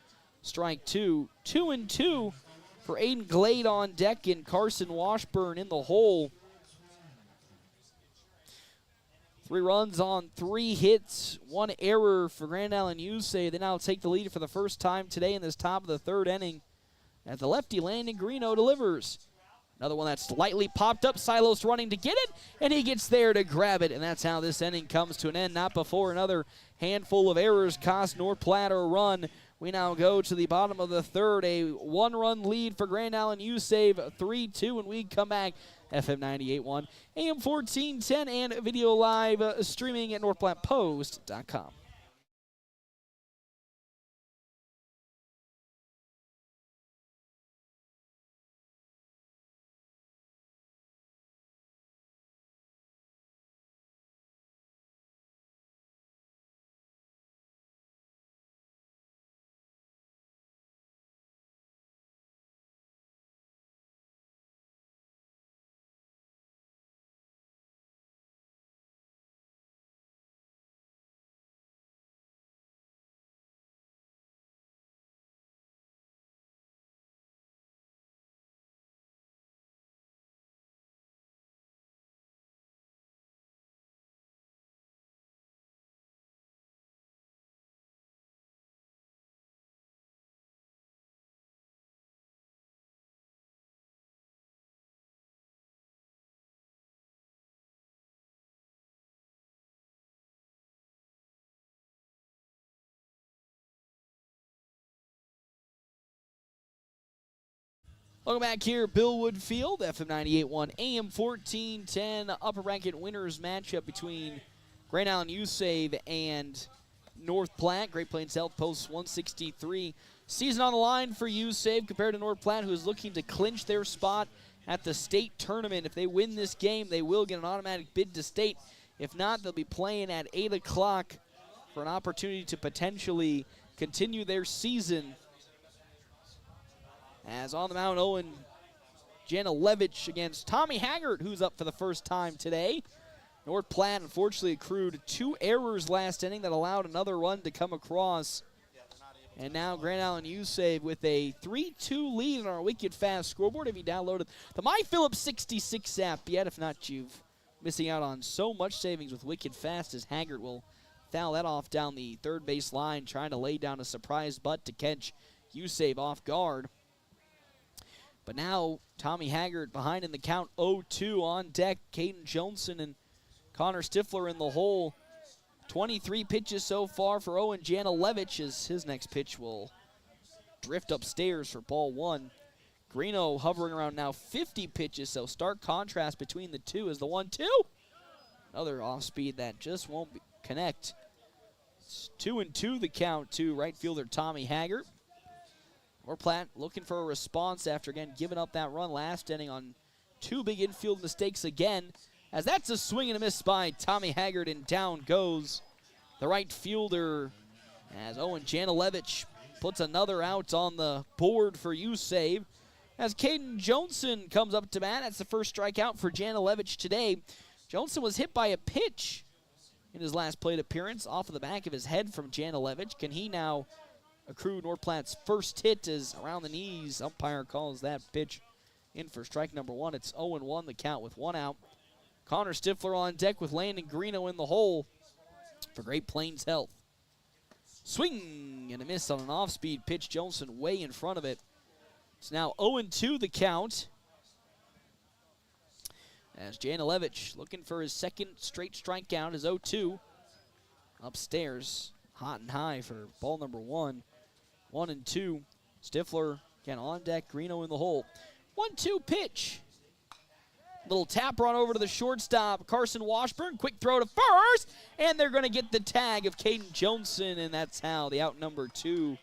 strike 2. 2-2 for Aiden Glade on deck and Carson Washburn in the hole. 3 runs on 3 hits, 1 error for Grand Island USave. They now take the lead for the first time today in this top of the third inning, as the lefty Landon Greeno delivers. Another one that's slightly popped up. Silos running to get it, and he gets there to grab it. And that's how this inning comes to an end. Not before another handful of errors cost North Platte a run. We now go to the bottom of the third. A 1-run lead for Grand Island USave, 3-2. When we come back, FM 98.1, AM 1410, and video live streaming at NorthPlattePost.com. Welcome back here, Billwood Field, FM 98.1, AM 1410, upper bracket winners matchup between Grand Island USave and North Platte. Great Plains Health posts 163. Season on the line for USave compared to North Platte, who is looking to clinch their spot at the state tournament. If they win this game, they will get an automatic bid to state. If not, they'll be playing at 8 o'clock for an opportunity to potentially continue their season. As on the mound, Owen Janilevich against Tommy Haggart, who's up for the first time today. North Platte unfortunately accrued 2 errors last inning that allowed another run to come across. And now Grand Island USave with a 3-2 lead on our Wicked Fast scoreboard. If you downloaded the My Phillips 66 app yet, if not, you've missing out on so much savings with Wicked Fast, as Haggart will foul that off down the third base line, trying to lay down a surprise butt to catch USave off guard. But now Tommy Haggart behind in the count, 0-2 on deck. Caden Johnson and Connor Stifler in the hole. 23 pitches so far for Owen Janilevich, as his next pitch will drift upstairs for ball 1. Greeno hovering around now 50 pitches, so stark contrast between the two as the 1-2. Another off speed that just won't connect. It's 2-2 the count to right fielder Tommy Haggart. North Platte looking for a response after, again, giving up that run last inning on 2 big infield mistakes again, as that's a swing and a miss by Tommy Haggart, and down goes the right fielder as Owen Janilevich puts another out on the board for USave. As Caden Johnson comes up to bat, that's the first strikeout for Janilevich today. Johnson was hit by a pitch in his last plate appearance off of the back of his head from Janilevich. Can he now accrue North Platte's first hit as around the knees? Umpire calls that pitch in for strike number 1. It's 0-1 the count with 1 out. Connor Stifler on deck with Landon Greeno in the hole for Great Plains Health. Swing and a miss on an off-speed pitch. Johnson way in front of it. It's now 0-2 the count, as Janilevich looking for his second straight strikeout is 0-2. Upstairs, hot and high for ball number 1. 1-2. Stifler again on deck, Greeno in the hole. 1-2 pitch. Little tap run over to the shortstop, Carson Washburn. Quick throw to first, and they're going to get the tag of Caden Johnson, and that's how the out number 2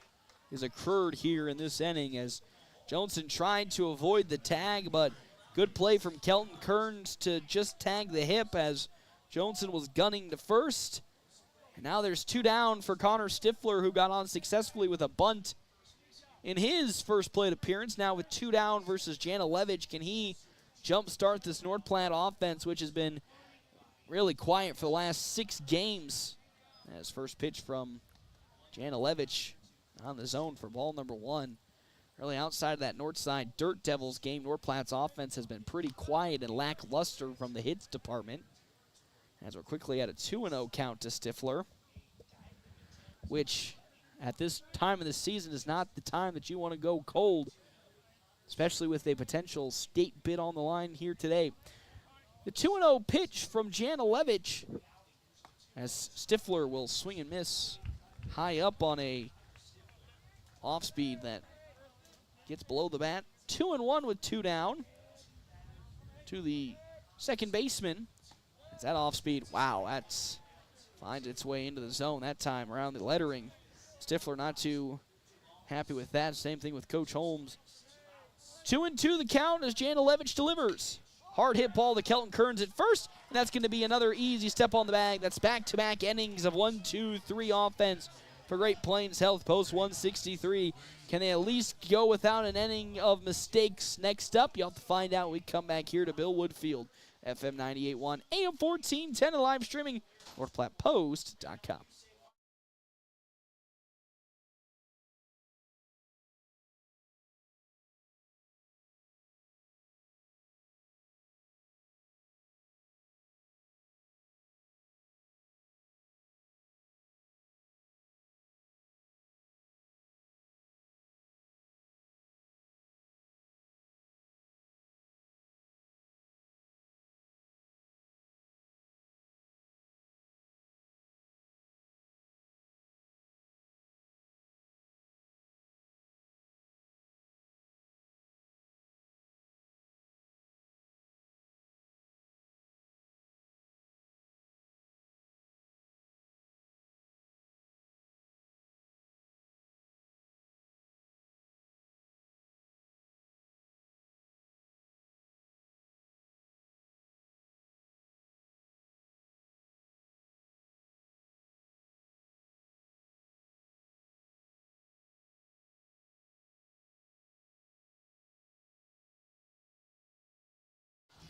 is accrued here in this inning, as Johnson tried to avoid the tag, but good play from Kelton Kearns to just tag the hip as Johnson was gunning to first. And now there's 2 down for Connor Stifler, who got on successfully with a bunt in his first plate appearance. Now with 2 down versus Janilevich, can he jumpstart this North Platte offense, which has been really quiet for the last 6 games? As first pitch from Janilevich on the zone for ball number 1. Really outside of that north side Dirt Devils game, North Platte's offense has been pretty quiet and lackluster from the hits department. As we're quickly at a 2-0 count to Stifler, which at this time of the season is not the time that you want to go cold, especially with a potential state bid on the line here today. The 2-0 pitch from Janilevich, as Stifler will swing and miss high up on a off-speed that gets below the bat. 2-1 with 2 down to the second baseman. Is that off-speed? Wow, that's finds its way into the zone that time around the lettering. Stifler not too happy with that. Same thing with Coach Holmes. 2-2 the count as Janilevich delivers. Hard hit ball to Kelton Kearns at first, and that's going to be another easy step on the bag. That's back-to-back innings of 1-2-3 offense for Great Plains Health, post 163. Can they at least go without an inning of mistakes next up? You'll have to find out when we come back here to Bill Wood Field. FM 98.1, AM 1410, and live streaming, NorthPlattePost.com.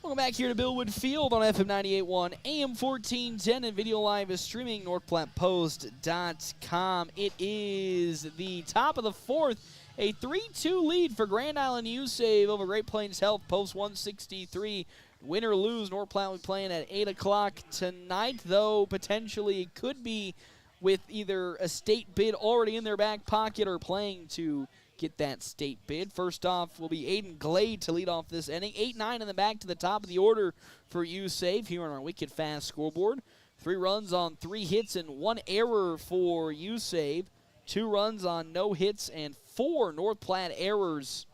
Welcome back here to Bill Wood Field on FM 98.1, AM 1410, and video live is streaming NorthPlattePost.com. It is the top of the 4th, a 3-2 lead for Grand Island USave over Great Plains Health, post 163. Win or lose, North Platte will be playing at 8 o'clock tonight, though potentially it could be with either a state bid already in their back pocket or playing to get that state bid. First off will be Aiden Glade to lead off this inning. 8-9 in the back to the top of the order for USave here on our wicked fast scoreboard. 3 runs on 3 hits and 1 error for USave. 2 runs on no hits and 4 North Platte errors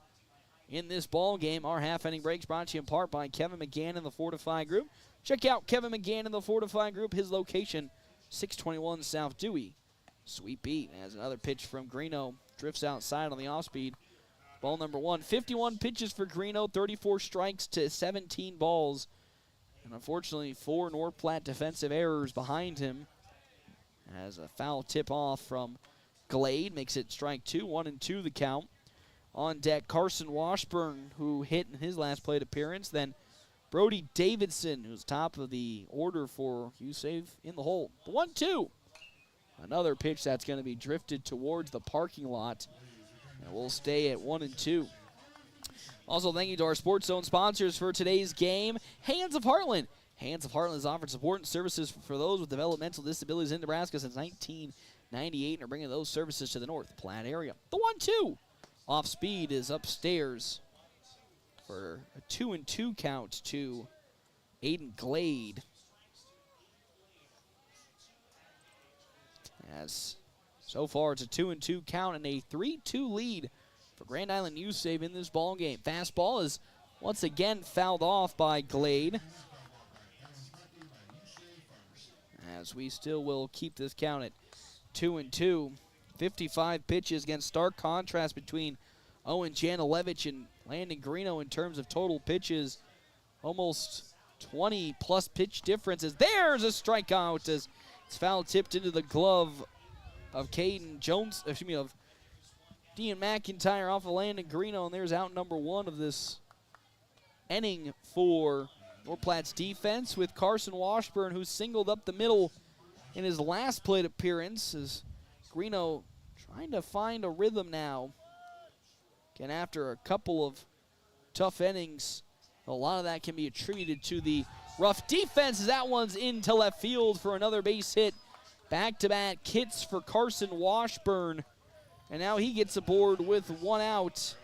in this ball game. Our half-inning breaks brought to you in part by Kevin McGann and the Fortify Group. Check out Kevin McGann and the Fortify Group. His location, 621 South Dewey Sweet beat as another pitch from Greeno drifts outside on the off-speed. Ball number 1. 51 pitches for Greeno, 34 strikes to 17 balls. And unfortunately, 4 North Platte defensive errors behind him. As a foul tip off from Glade makes it strike 2, 1-2 the count. On deck, Carson Washburn, who hit in his last plate appearance. Then Brody Davidson, who's top of the order for USave in the hole. 1-2. Another pitch that's going to be drifted towards the parking lot. And we'll stay at 1-2. Also, thank you to our Sports Zone sponsors for today's game, Hands of Heartland. Hands of Heartland has offered support and services for those with developmental disabilities in Nebraska since 1998 and are bringing those services to the North Platte area. The 1-2. Off speed is upstairs for a 2-2 count to Aiden Glade. As so far it's a 2-2 count and a 3-2 lead for Grand Island USave in this ball game. Fastball is once again fouled off by Glade. As we still will keep this count at 2-2. 55 pitches, again, stark contrast between Owen Janilevich and Landon Greeno in terms of total pitches. Almost 20-plus pitch differences. There's a strikeout as it's foul tipped into the glove of Caden Jones, of Dean McIntyre off of Landon Greeno, and there's out number 1 of this inning for North Platte's defense with Carson Washburn, who singled up the middle in his last plate appearance. As Greeno trying to find a rhythm now. Again, after a couple of tough innings, a lot of that can be attributed to the rough defense as that one's into left field for another base hit. Back-to-back hits for Carson Washburn. And now he gets aboard with 1 out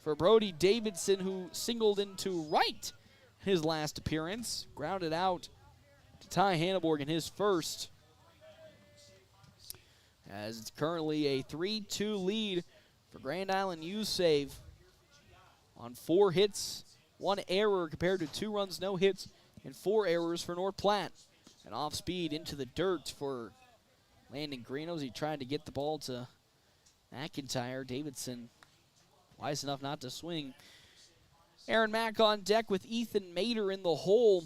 for Brody Davidson, who singled into right his last appearance. Grounded out to Ty Hanneborg in his first. As it's currently a 3-2 lead for Grand Island USave on 4 hits, 1 error compared to 2 runs, no hits, and 4 errors for North Platte. And off speed into the dirt for Landon Greeno as he tried to get the ball to McIntyre. Davidson wise enough not to swing. Aaron Mack on deck with Ethan Mater in the hole.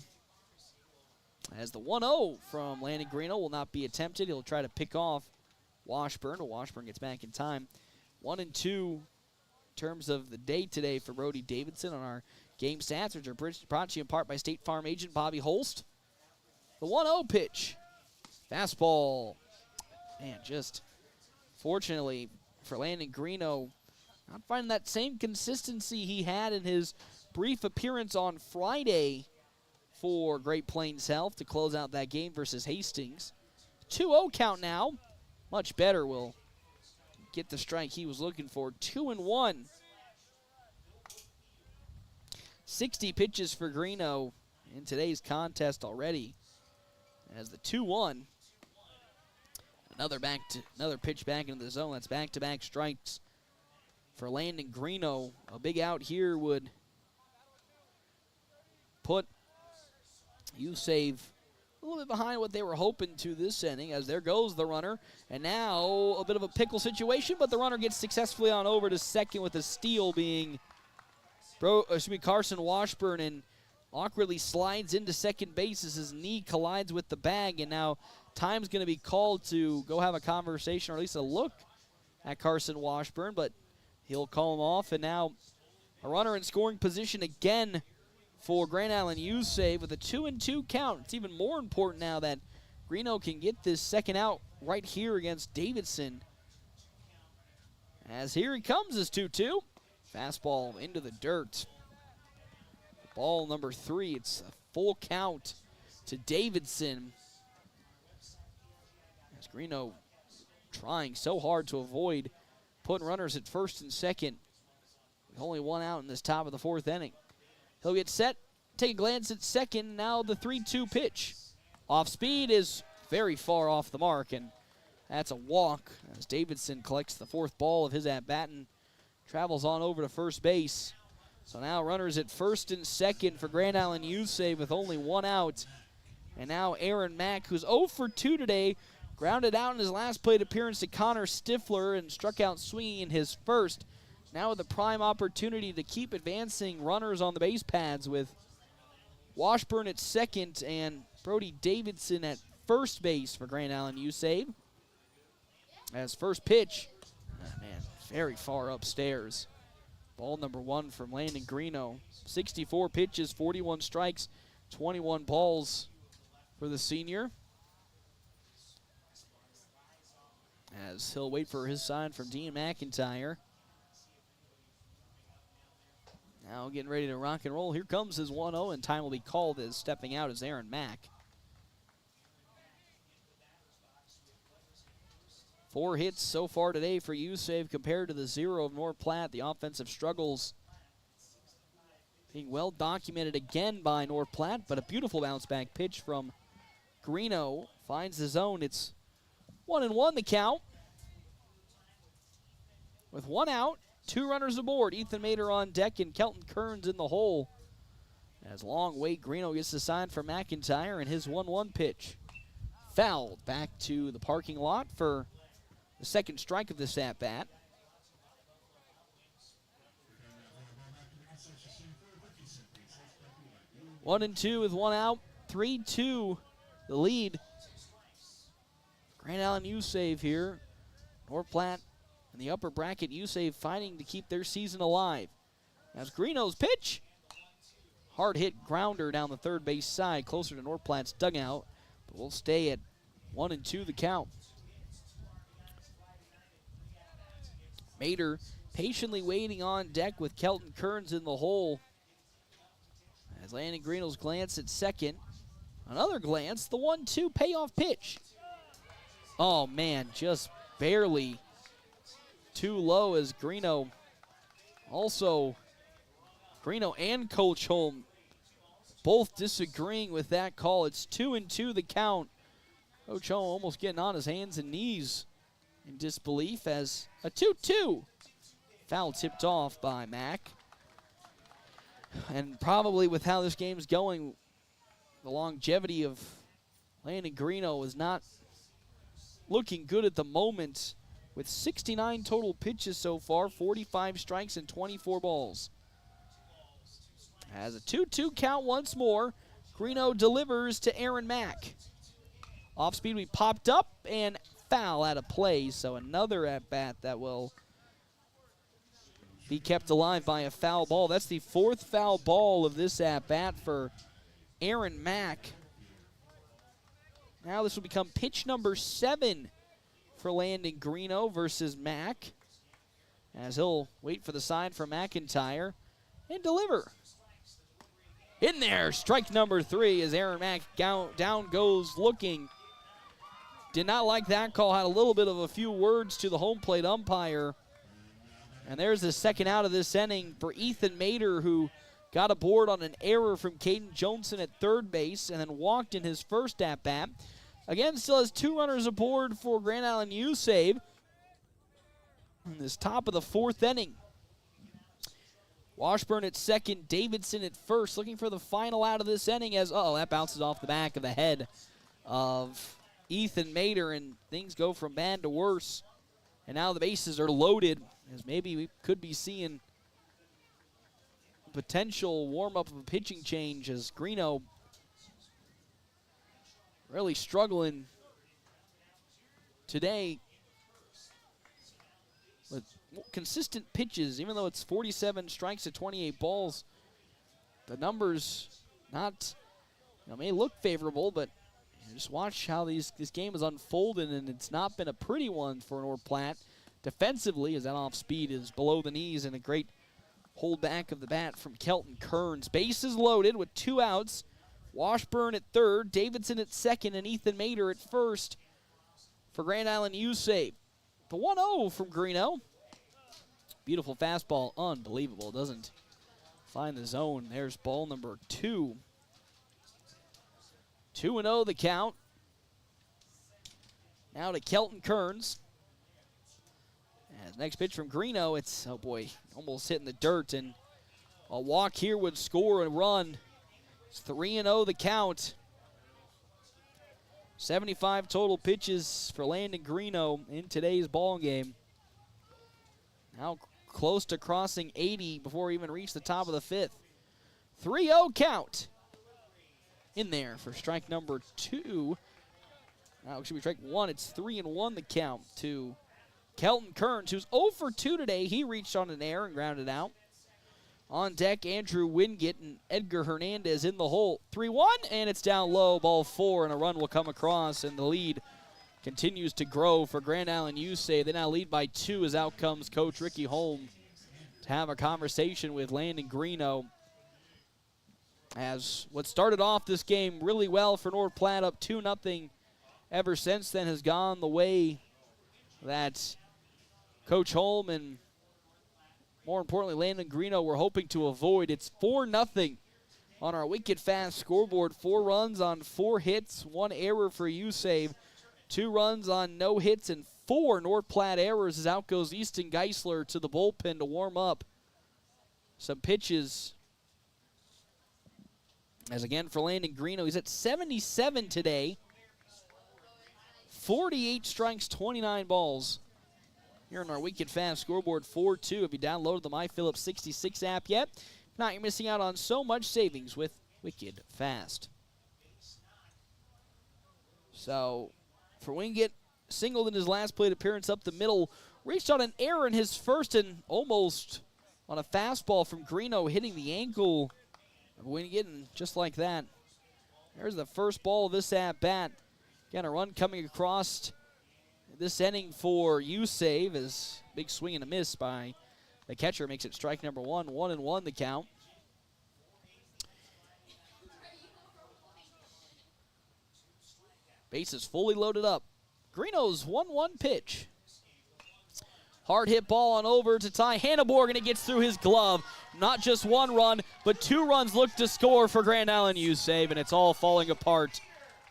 As the 1-0 from Landon Greeno will not be attempted. He'll try to pick off Washburn. Washburn gets back in time. 1-2 in terms of the day today for Brody Davidson on our game stats, which are brought to you in part by State Farm agent Bobby Holst. The 1-0 pitch. Fastball. Man, just fortunately for Landon Greeno, not finding that same consistency he had in his brief appearance on Friday for Great Plains Health to close out that game versus Hastings. 2-0 count now. Much better, will get the strike he was looking for. 2-1. 60 pitches for Greeno in today's contest already. As the 2-1. Another pitch back into the zone. That's back-to-back strikes for Landon Greeno. A big out here would put USave a little bit behind what they were hoping to this inning, as there goes the runner. And now a bit of a pickle situation, but the runner gets successfully on over to second with a steal being Carson Washburn, and awkwardly slides into second base as his knee collides with the bag. And now time's going to be called to go have a conversation, or at least a look at Carson Washburn, but he'll call him off. And now a runner in scoring position again for Grand Island USave with a 2-2 count. It's even more important now that Greeno can get this second out right here against Davidson. As here he comes, is 2-2. Fastball into the dirt. Ball number 3. It's a full count to Davidson. As Greeno trying so hard to avoid putting runners at first and second. With only 1 out in this top of the 4th inning. He'll get set, take a glance at second. Now the 3-2 pitch. Off speed is very far off the mark, and that's a walk as Davidson collects the 4th ball of his at-bat and travels on over to first base. So now runners at first and second for Grand Island USave with only 1 out. And now Aaron Mack, who's 0 for 2 today, grounded out in his last plate appearance to Connor Stifler and struck out swinging in his first. Now with a prime opportunity to keep advancing runners on the base pads with Washburn at second and Brody Davidson at first base for Grand Island USave. As first pitch, man, very far upstairs. Ball number 1 from Landon Greeno. 64 pitches, 41 strikes, 21 balls for the senior. As he'll wait for his sign from Dean McIntyre. Now getting ready to rock and roll. Here comes his 1-0, and time will be called as stepping out is Aaron Mack. 4 hits so far today for USave compared to the 0 of North Platte. The offensive struggles being well documented again by North Platte, but a beautiful bounce back pitch from Greeno finds the zone. It's 1-1 the count. With 1 out, 2 runners aboard. Ethan Mater on deck and Kelton Kearns in the hole. As long wait, Greeno gets the sign for McIntyre and his 1-1 pitch. Fouled back to the parking lot for the second strike of this at-bat. 1-2 with 1 out. 3-2 the lead. Grand Island USave here. North Platte in the upper bracket. USave fighting to keep their season alive. That's Greeno's pitch. Hard hit grounder down the third base side, closer to North Platte's dugout. But we'll stay at 1-2 the count. Mater patiently waiting on deck with Kelton Kearns in the hole. As Landon Greeno's glance at second. Another glance, the 1-2 payoff pitch. Oh man, just barely too low as Greeno. Also, Greeno and Coach Holm both disagreeing with that call. It's 2-2 the count. Coach Holm almost getting on his hands and knees in disbelief as a 2-2. Foul tipped off by Mack. And probably with how this game's going, the longevity of Landon Greeno is not looking good at the moment with 69 total pitches so far, 45 strikes and 24 balls. As a 2-2 count once more, Greeno delivers to Aaron Mack. Off speed, we popped up and foul out of play, so another at-bat that will be kept alive by a foul ball. That's the 4th foul ball of this at-bat for Aaron Mack. Now this will become pitch number 7 for Landon Greeno versus Mack, as he'll wait for the sign from McIntyre and deliver. In there, strike number 3 as Aaron Mack down goes looking. Did not like that call, had a little bit of a few words to the home plate umpire. And there's the second out of this inning for Ethan Mater, who got aboard on an error from Caden Johnson at third base and then walked in his first at-bat. Again, still has 2 runners aboard for Grand Island USave in this top of the 4th inning. Washburn at second, Davidson at first, looking for the final out of this inning as, that bounces off the back of the head of Ethan Mater, and things go from bad to worse. And now the bases are loaded, as maybe we could be seeing potential warm-up of a pitching change as Greeno really struggling today with consistent pitches. Even though it's 47 strikes at 28 balls, the numbers not, may look favorable, but just watch how this game is unfolding, and it's not been a pretty one for North Platte defensively, as that off speed is below the knees, and a great hold back of the bat from Kelton Kearns. Bases loaded with 2 outs. Washburn at third, Davidson at second, and Ethan Mater at first for Grand Island USave. The 1-0 from Greeno. Beautiful fastball, unbelievable. Doesn't find the zone. There's ball number 2. 2-0 the count. Now to Kelton Kearns. As next pitch from Greeno, it's, almost hitting the dirt, and a walk here would score a run. It's 3-0 the count. 75 total pitches for Landon Greeno in today's ball game. Now close to crossing 80 before he even reached the top of the fifth. 3-0 count in there for strike number 2. Now, should be strike 1. It's 3-1 the count to Kelton Kearns, who's 0 for 2 today. He reached on an error and grounded out. On deck, Andrew Wingate and Edgar Hernandez in the hole. 3-1, and it's down low, ball 4, and a run will come across, and the lead continues to grow for Grand Island USave. They now lead by 2 as out comes Coach Ricky Holm to have a conversation with Landon Greeno. As what started off this game really well for North Platte, up 2-0, ever since then has gone the way that Coach Holm and, more importantly, Landon Greeno were hoping to avoid. It's 4-0 on our wicked fast scoreboard. 4 runs on 4 hits, 1 error for USave, 2 runs on no hits, and 4 North Platte errors as out goes Easton Geisler to the bullpen to warm up some pitches. As again for Landon Greeno, he's at 77 today. 48 strikes, 29 balls. Here on our Wicked Fast scoreboard, 4-2. Have you downloaded the MyPhillips 66 app yet? If not, you're missing out on so much savings with Wicked Fast. So, for Wingate, singled in his last plate appearance up the middle. Reached on an error in his first and almost on a fastball from Greeno, hitting the ankle of Wingate, and just like that, there's the first ball of this at-bat. Again, a run coming across this inning for USave as big swing and a miss by the catcher makes it strike number 1. 1-1 the count. Bases fully loaded up. Greeno's 1-1 pitch. Hard hit ball on over to Ty Hanneborg, and it gets through his glove. Not just 1 run, but 2 runs look to score for Grand Island USave, and it's all falling apart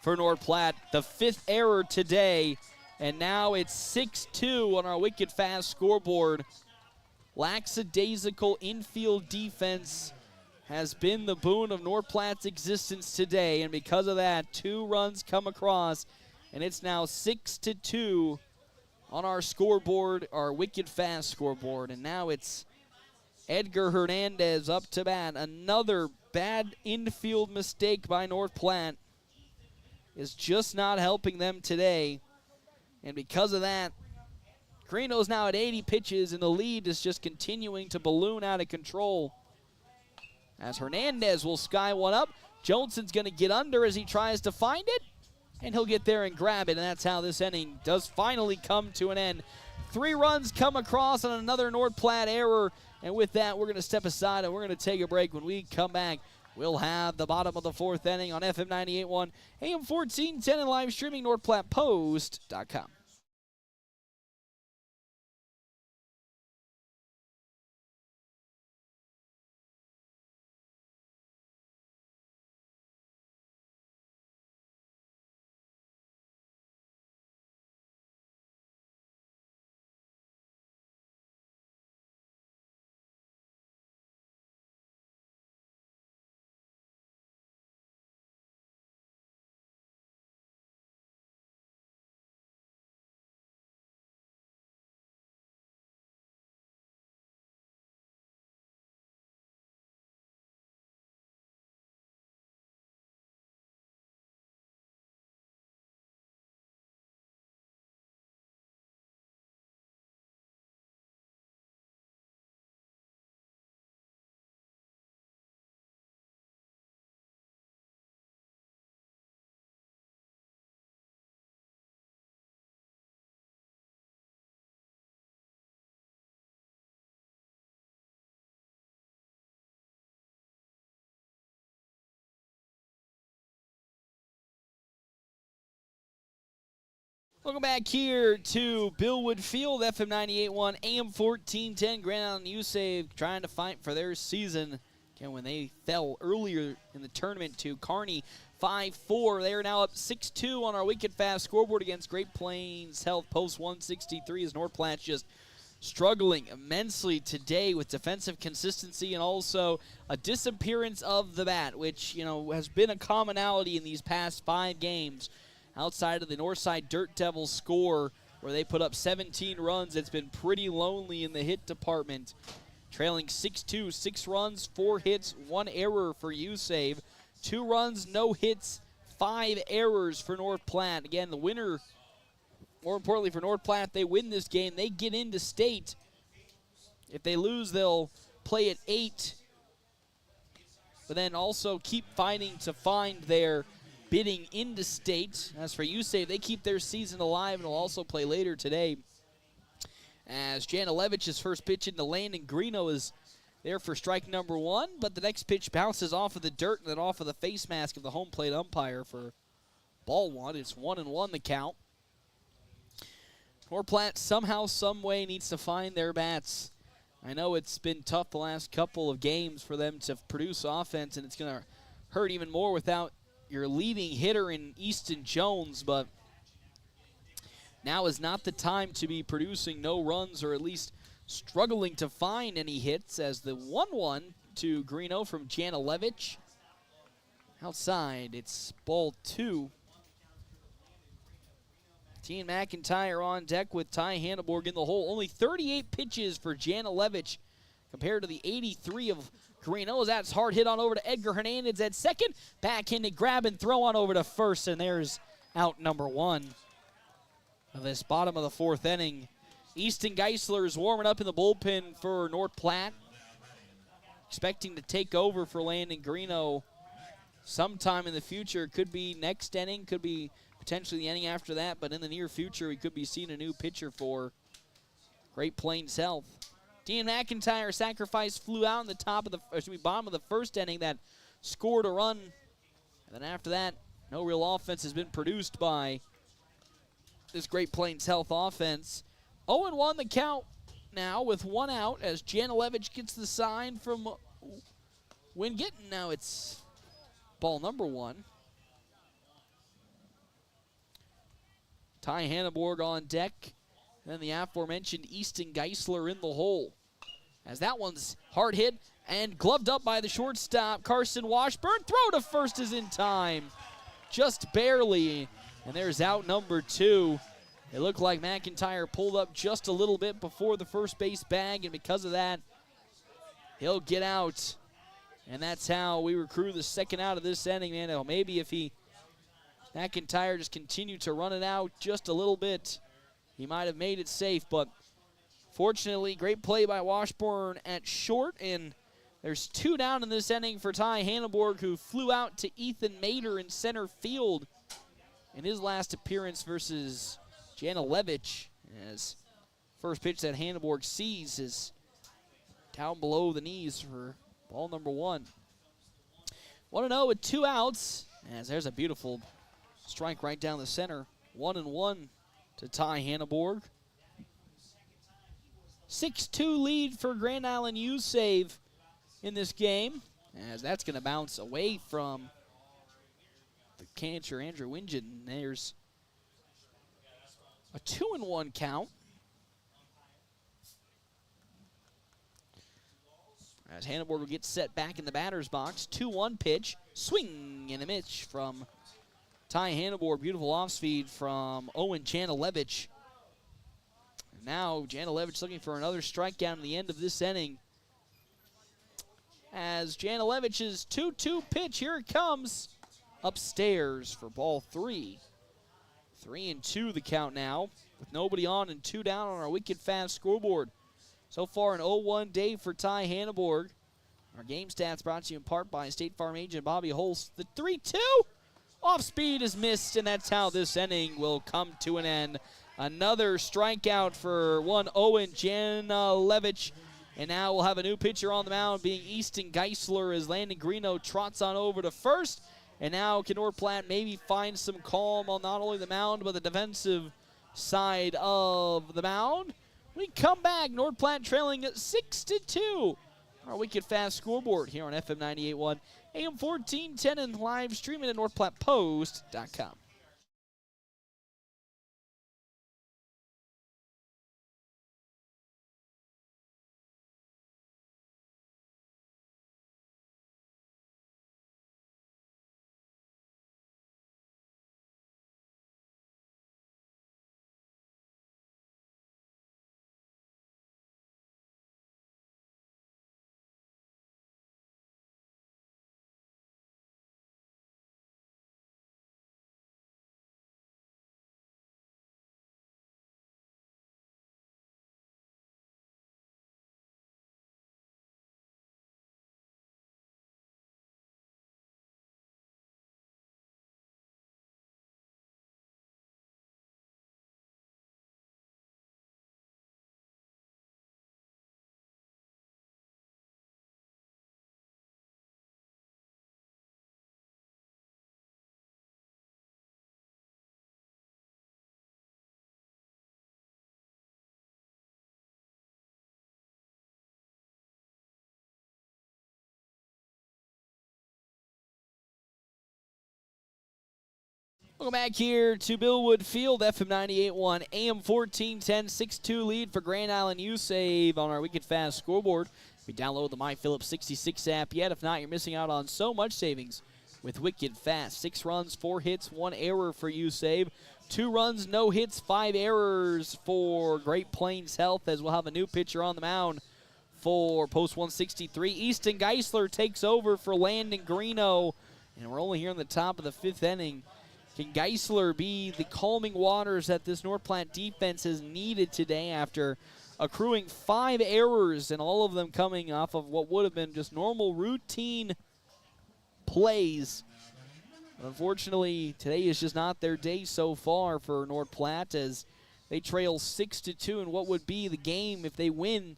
for North Platte. The 5th error today, and now it's 6-2 on our Wicked Fast scoreboard. Lackadaisical infield defense has been the boon of North Platte's existence today, and because of that, 2 runs come across, and it's now 6-2 on our scoreboard, our Wicked Fast scoreboard. And now it's Edgar Hernandez up to bat. Another bad infield mistake by North Platte is just not helping them today. And because of that, Greeno's now at 80 pitches, and the lead is just continuing to balloon out of control. As Hernandez will sky one up, Johnson's going to get under as he tries to find it, and he'll get there and grab it, and that's how this inning does finally come to an end. 3 runs come across on another North Platte error, and with that, we're going to step aside and we're going to take a break. When we come back, we'll have the bottom of the 4th inning on FM 98.1, AM 1410, and live streaming NorthPlattePost.com. Welcome back here to Billwood Field, FM 98.1, AM 1410. Grand Island USave trying to fight for their season. Again, when they fell earlier in the tournament to Kearney 5-4, they are now up 6-2 on our Wicked Fast scoreboard against Great Plains Health Post 163 as North Platte's just struggling immensely today with defensive consistency and also a disappearance of the bat, which, you know, has been a commonality in these past 5 games. outside of the Northside Dirt Devils score, where they put up 17 runs. It's been pretty lonely in the hit department. Trailing 6-2, 6 runs, 4 hits, 1 error for USave. 2 runs, no hits, 5 errors for North Platte. Again, the winner, more importantly for North Platte, they win this game. They get into state. If they lose, they'll play at 8. But then also keep fighting to find their bidding into state. As for USave, they keep their season alive and will also play later today. As Janilevich's first pitch into Landon Greeno is there for strike number 1, but the next pitch bounces off of the dirt and then off of the face mask of the home plate umpire for ball 1. It's 1-1 the count. North Platte somehow, some way needs to find their bats. I know it's been tough the last couple of games for them to produce offense, and it's going to hurt even more without your leading hitter in Easton Jones, but now is not the time to be producing no runs or at least struggling to find any hits, as the 1-1 to Greeno from Janilevich. Outside, it's ball 2. Team McIntyre on deck with Ty Hanneborg in the hole. Only 38 pitches for Janilevich compared to the 83 of Greeno. That's hard hit on over to Edgar Hernandez at second. Backhanded grab and throw on over to first, and there's out number 1 of this bottom of the 4th inning. Easton Geisler is warming up in the bullpen for North Platte, expecting to take over for Landon Greeno sometime in the future. Could be next inning, could be potentially the inning after that, but in the near future, we could be seeing a new pitcher for Great Plains Health. Dean McIntyre sacrifice flew out in the bottom of the 1st inning that scored a run. And then after that, no real offense has been produced by this Great Plains Health offense. 0-1 the count now with 1 out as Janilevich gets the sign from Wingett. Now it's ball number 1. Ty Hanneborg on deck. And then the aforementioned Easton Geisler in the hole. As that one's hard hit and gloved up by the shortstop, Carson Washburn. Throw to first is in time. Just barely. And there's out number 2. It looked like McIntyre pulled up just a little bit before the first base bag, and because of that, he'll get out. And that's how we recruit the second out of this inning, man. Maybe if McIntyre just continued to run it out just a little bit, he might have made it safe, but fortunately, great play by Washburn at short, and there's 2 down in this inning for Ty Hanneborg, who flew out to Ethan Mader in center field in his last appearance versus Janilevich, as first pitch that Hanneborg sees is down below the knees for ball number 1. 1-0 with 2 outs, as there's a beautiful strike right down the center. 1-1 to Ty Hanneborg. 6-2 lead for Grand Island USave in this game, as that's going to bounce away from the catcher, Andrew Wingen. There's a 2-1 count. As Hanneborg will get set back in the batter's box. 2-1 pitch. Swing and a miss from Ty Hanneborg. Beautiful off speed from Owen Janilevich. Now Janilevich looking for another strikeout in the end of this inning. As Janilevich's 2-2 pitch, here it comes. Upstairs for ball 3. 3-2 the count now, with nobody on and 2 down on our wicked fast scoreboard. So far an 0-1 day for Ty Hanneborg. Our game stats brought to you in part by State Farm agent Bobby Holst. The 3-2 off speed is missed, and that's how this inning will come to an end. Another strikeout for one Owen Janilevich. And now we'll have a new pitcher on the mound, being Easton Geisler, as Landon Greeno trots on over to first. And now can North Platte maybe find some calm on not only the mound, but the defensive side of the mound. We come back, North Platte trailing at 6-2. Our wicked fast scoreboard here on FM 98.1, AM 1410, and live streaming at NorthPlattePost.com. Welcome back here to Billwood Field, FM 98.1, AM 1410, 6-2 lead for Grand Island USave on our Wicked Fast scoreboard. If you download the MyPhillips 66 app yet, if not, you're missing out on so much savings with Wicked Fast. 6 runs, 4 hits, 1 error for USave. 2 runs, no hits, 5 errors for Great Plains Health, as we'll have a new pitcher on the mound for Post 163. Easton Geisler takes over for Landon Greeno, and we're only here in the top of the 5th inning. Can Geisler be the calming waters that this North Platte defense has needed today after accruing 5 errors, and all of them coming off of what would have been just normal routine plays? Unfortunately, today is just not their day so far for North Platte, as they trail 6-2 in what would be the game if they win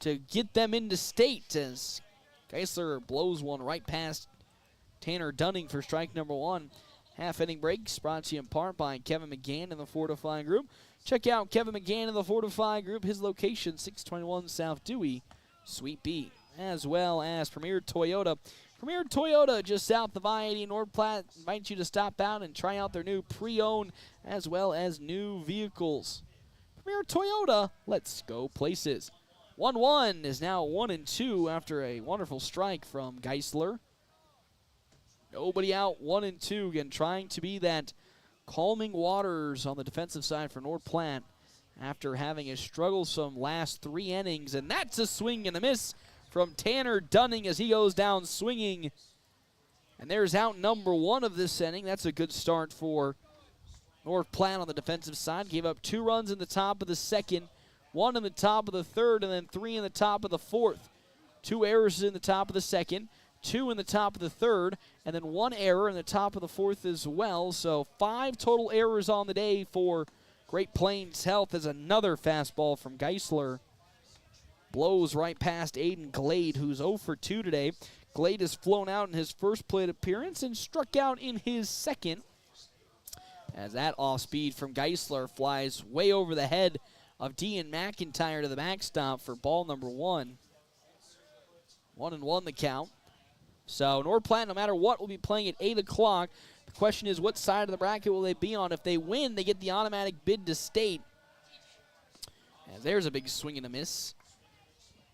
to get them into state, as Geisler blows one right past Tanner Dunning for strike number 1. Half-inning breaks brought to you in part by Kevin McGann and the Fortify Group. Check out Kevin McGann and the Fortify Group. His location, 621 South Dewey, Suite B, as well as Premier Toyota. Premier Toyota, just south of I-80 North Platte, invites you to stop out and try out their new pre-owned as well as new vehicles. Premier Toyota, let's go places. 1-1 is now 1-2 after a wonderful strike from Geisler. Nobody out, 1-2, again, trying to be that calming waters on the defensive side for North Platte after having a strugglesome last 3 innings. And that's a swing and a miss from Tanner Dunning as he goes down swinging. And there's out number 1 of this inning. That's a good start for North Platte on the defensive side. Gave up 2 runs in the top of the 2nd, 1 in the top of the 3rd, and then 3 in the top of the 4th. 2 errors in the top of the 2nd. 2 in the top of the 3rd, and then 1 error in the top of the 4th as well. So 5 total errors on the day for Great Plains Health, as another fastball from Geisler blows right past Aiden Glade, who's 0 for 2 today. Glade has flown out in his first plate appearance and struck out in his 2nd, as that off-speed from Geisler flies way over the head of Dean McIntyre to the backstop for ball number 1. 1-1 the count. So North Platte, no matter what, will be playing at 8 o'clock. The question is, what side of the bracket will they be on? If they win, they get the automatic bid to state. And there's a big swing and a miss.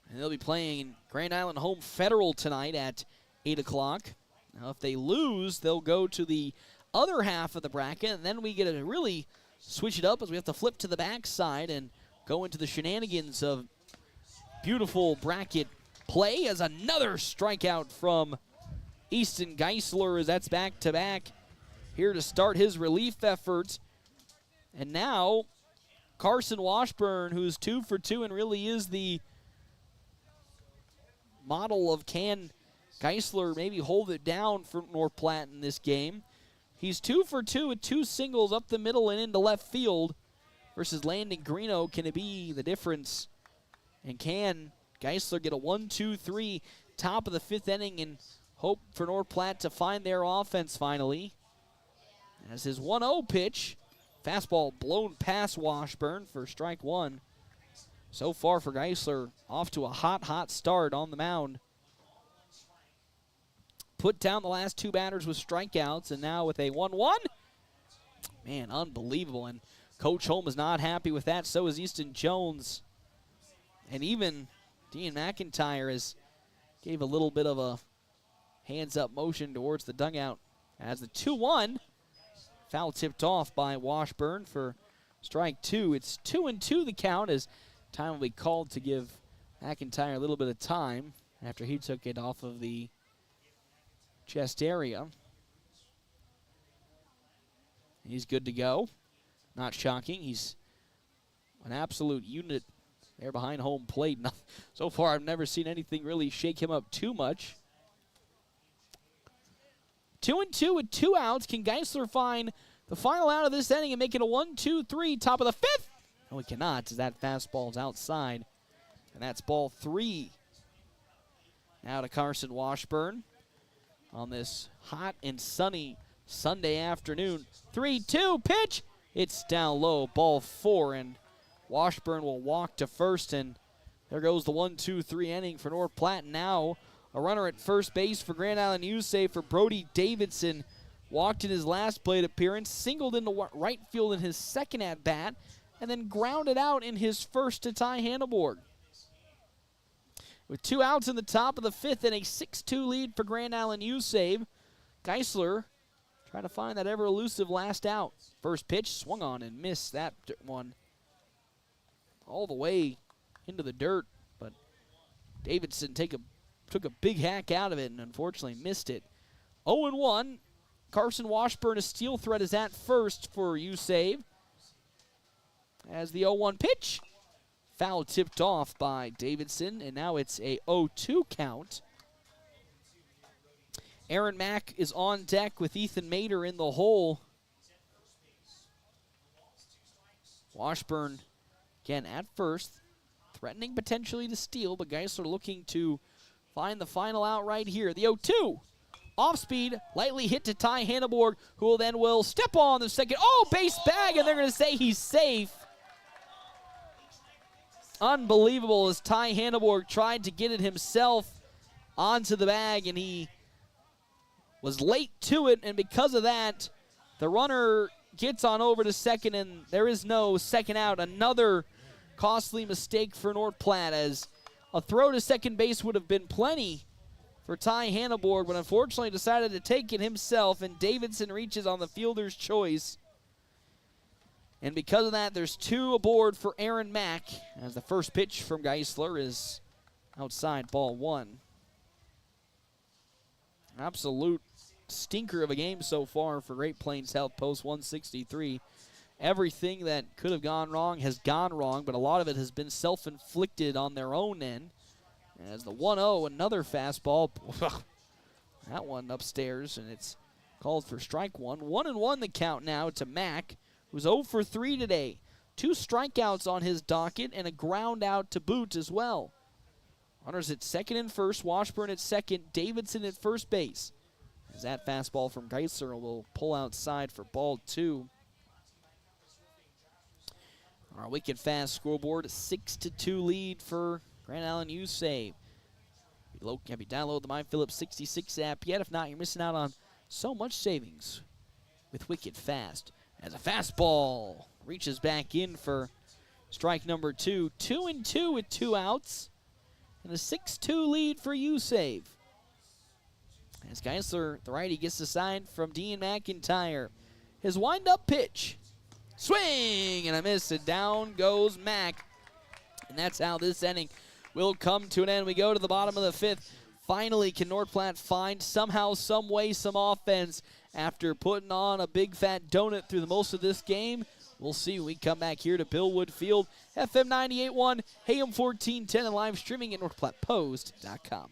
And they'll be playing Grand Island Home Federal tonight at 8 o'clock. Now, if they lose, they'll go to the other half of the bracket, and then we get to really switch it up as we have to flip to the backside and go into the shenanigans of beautiful bracket play, as another strikeout from Easton Geisler, as that's back-to-back here to start his relief efforts. And now Carson Washburn, who's 2 for 2 and really is the model of can Geisler maybe hold it down for North Platte in this game. He's 2 for 2 with 2 singles up the middle and into left field versus Landon Greeno. Can it be the difference? And can Geisler get a 1-2-3 top of the 5th inning and hope for North Platte to find their offense finally? As his 1-0 pitch, fastball blown past Washburn for strike 1. So far for Geisler, off to a hot start on the mound. Put down the last 2 batters with strikeouts, and now with a 1-1. Man, unbelievable. And Coach Holm is not happy with that. So is Easton Jones. And even Dean McIntyre gave a little bit of a hands-up motion towards the dugout as the 2-1. Foul tipped off by Washburn for strike 2. It's 2-2 the count, as time will be called to give McIntyre a little bit of time after he took it off of the chest area. He's good to go. Not shocking. He's an absolute unit there behind home plate. So far, I've never seen anything really shake him up too much. 2-2 with 2 outs. Can Geisler find the final out of this inning and make it a 1-2-3 top of the 5th? No, he cannot, as that fastball's outside. And that's ball 3. Now to Carson Washburn on this hot and sunny Sunday afternoon. 3-2 pitch. It's down low, ball 4, and Washburn will walk to first, and there goes the 1-2-3 inning for North Platte. Now a runner at first base for Grand Island USave for Brody Davidson. walked in his last plate appearance, singled into right field in his second at-bat, and then grounded out in his first to tie Hanneborg. With 2 outs in the top of the 5th and a 6-2 lead for Grand Island USave, Geisler trying to find that ever-elusive last out. First pitch, swung on and missed that one all the way into the dirt, but Davidson took a big hack out of it and unfortunately missed it. 0-1. Carson Washburn, a steal threat, is at first for USave. As the 0-1 pitch, foul tipped off by Davidson, and now it's a 0-2 count. Aaron Mack is on deck with Ethan Mader in the hole. Washburn, again at first, threatening potentially to steal, but Geisler looking to find the final out right here. The 0-2. Off speed, lightly hit to Ty Hanneborg, who will step on the second. Oh, base bag, and they're going to say he's safe. Unbelievable as Ty Hanneborg tried to get it himself onto the bag, and he was late to it, and because of that, the runner gets on over to second, and there is no second out. Another costly mistake for North Platte, as a throw to second base would have been plenty for Ty Hanneborg, but unfortunately decided to take it himself, and Davidson reaches on the fielder's choice. And because of that, there's 2 aboard for Aaron Mack, as the first pitch from Geisler is outside, ball 1. Absolute stinker of a game so far for Great Plains Health, post 163. Everything that could have gone wrong has gone wrong, but a lot of it has been self-inflicted on their own end. As the 1-0, another fastball. That one upstairs, and it's called for strike 1. 1-1 the count now to Mack, who's 0 for 3 today. 2 strikeouts on his docket and a ground out to boot as well. Runners at second and first, Washburn at second, Davidson at first base. As that fastball from Geisler will pull outside for ball 2. Our wicked fast scoreboard, a 6-2 lead for Grand Island USave. Have you downloaded the Mind Phillips 66 app yet? If not, you're missing out on so much savings with wicked fast. As a fastball reaches back in for strike number 2. 2-2 with 2 outs. And a 6-2 lead for USave. As Geisler, the righty, gets the sign from Dean McIntyre. His wind-up pitch. Swing and a miss, and down goes Mack. And that's how this inning will come to an end. We go to the bottom of the 5th. Finally, can North Platte find somehow, some way, some offense after putting on a big fat donut through the most of this game? We'll see when we come back here to Bill Wood Field. FM 98.1, AM 1410, and live streaming at NorthPlattePost.com.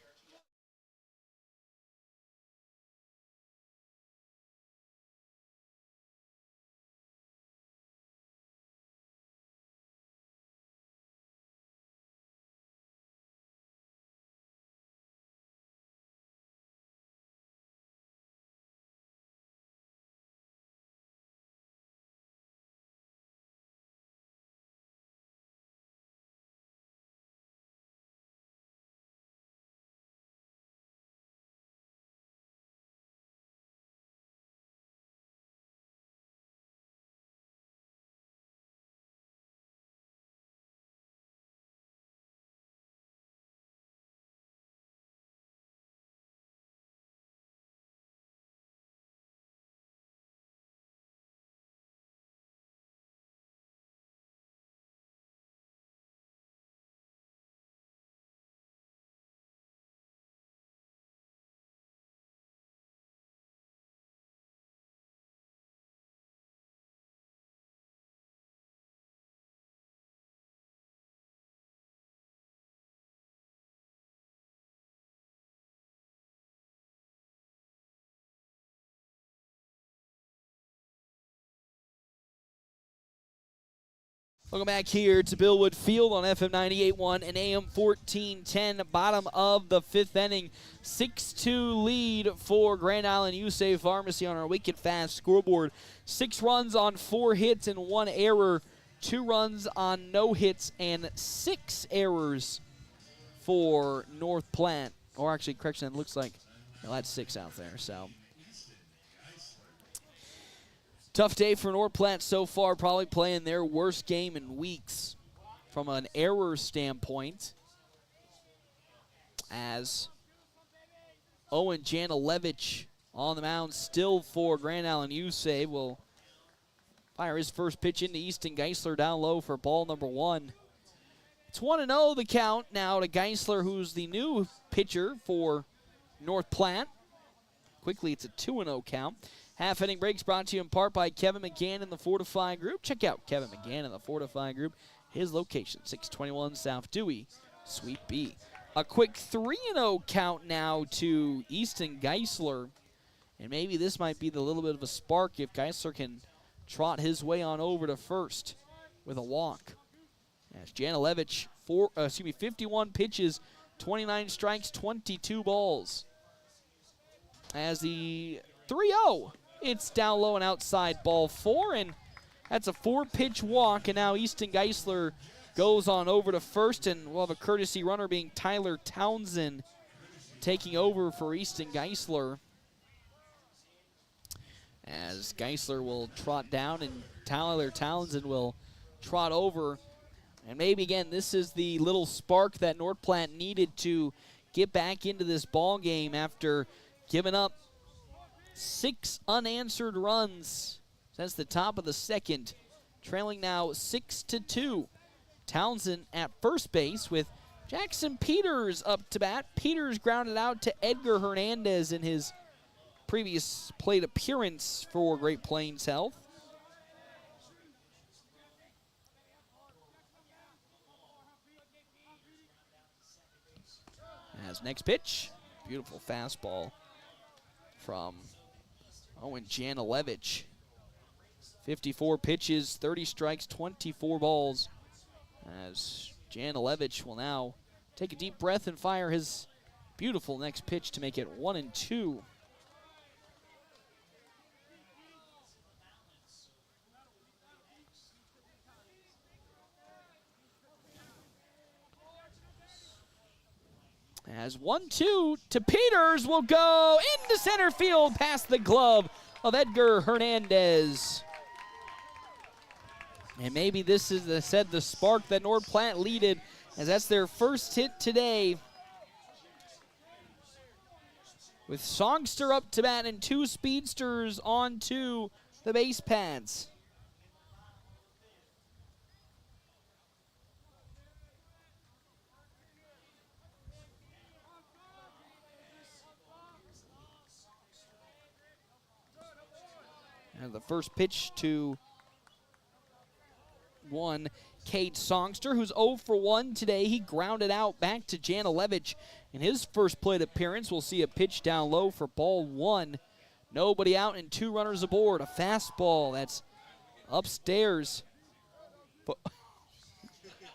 Welcome back here to Bill Wood Field on FM 98.1 and AM 1410. Bottom of the 5th inning. 6-2 lead for Grand Island USave Pharmacy on our wicked fast scoreboard. 6 runs on 4 hits and 1 error. 2 runs on no hits and 6 errors for North Platte. Or actually, correction, it looks like that's 6 out there. So Tough day for North Platte so far, probably playing their worst game in weeks from an error standpoint, as Owen Janilevich on the mound still for Grand Island USave will fire his first pitch into Easton Geisler down low for ball number 1. It's 1-0 the count now to Geisler, who's the new pitcher for North Platte. Quickly, it's a 2-0 count. Half inning breaks brought to you in part by Kevin McGann and the Fortify Group. Check out Kevin McGann and the Fortify Group. His location, 621 South Dewey, Suite B. A quick 3-0 count now to Easton Geisler. And maybe this might be the little bit of a spark if Geisler can trot his way on over to first with a walk. As Janilevich, 51 pitches, 29 strikes, 22 balls. As the 3-0, it's down low and outside ball 4, and that's a 4-pitch walk, and now Easton Geisler goes on over to first, and we'll have a courtesy runner being Tyler Townsend taking over for Easton Geisler. As Geisler will trot down and Tyler Townsend will trot over. And maybe, again, this is the little spark that North Platte needed to get back into this ball game after giving up 6 unanswered runs since the top of the second. Trailing now 6-2. Townsend at first base with Jackson Peters up to bat. Peters grounded out to Edgar Hernandez in his previous plate appearance for Great Plains Health. As next pitch, beautiful fastball from Owen Janilevich. 54 pitches, 30 strikes, 24 balls. As Janilevich will now take a deep breath and fire his beautiful next pitch to make it 1-2. As 1-2 to Peters will go into center field past the glove of Edgar Hernandez. And maybe this is, as I said, the spark that North Platte needed, as that's their first hit today. With Songster up to bat and 2 speedsters onto the base pads. And the first pitch to Cade Songster, who's 0 for 1 today. He grounded out back to Janilevich in his first plate appearance. We'll see a pitch down low for ball 1. Nobody out and 2 runners aboard. A fastball that's upstairs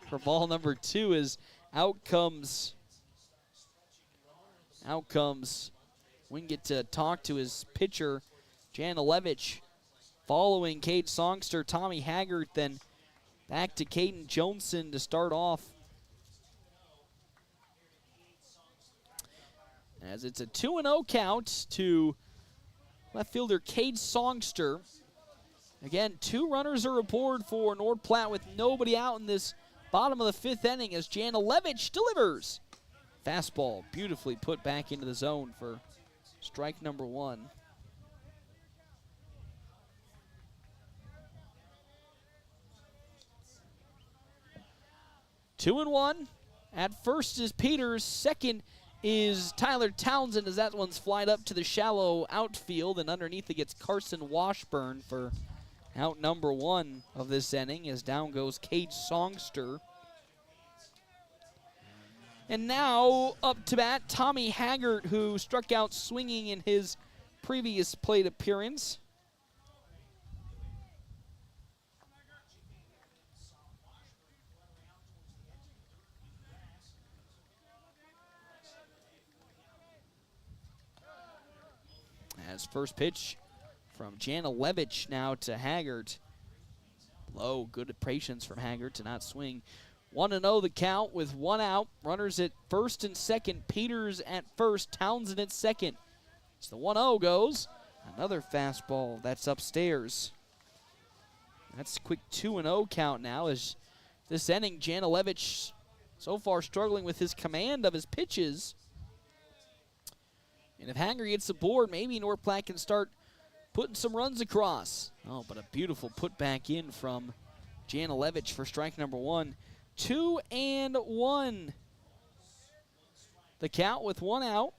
for ball number 2 is out comes. We can get to talk to his pitcher, Janilevich. Following Cade Songster, Tommy Haggart, then back to Caden Johnson to start off. As it's a 2-0 count to left fielder Cade Songster. Again, 2 runners are aboard for North Platte with nobody out in this bottom of the 5th inning as Janilevich delivers. Fastball beautifully put back into the zone for strike number 1. 2-1. At first is Peters. Second is Tyler Townsend, as that one's flied up to the shallow outfield, and underneath it gets Carson Washburn for out number 1 of this inning, as down goes Cade Songster. And now up to bat, Tommy Haggart, who struck out swinging in his previous plate appearance. As first pitch from Janilevich now to Haggart. Low, good patience from Haggart to not swing. 1-0 the count with 1 out. Runners at first and second. Peters at first, Townsend at second. As the 1-0 goes, another fastball that's upstairs. That's a quick 2-0 count now as this inning, Janilevich so far struggling with his command of his pitches. And if Hager gets the board, maybe North Platte can start putting some runs across. Oh, but a beautiful put back in from Janilevich for strike number 1. 2-1. The count with 1 out.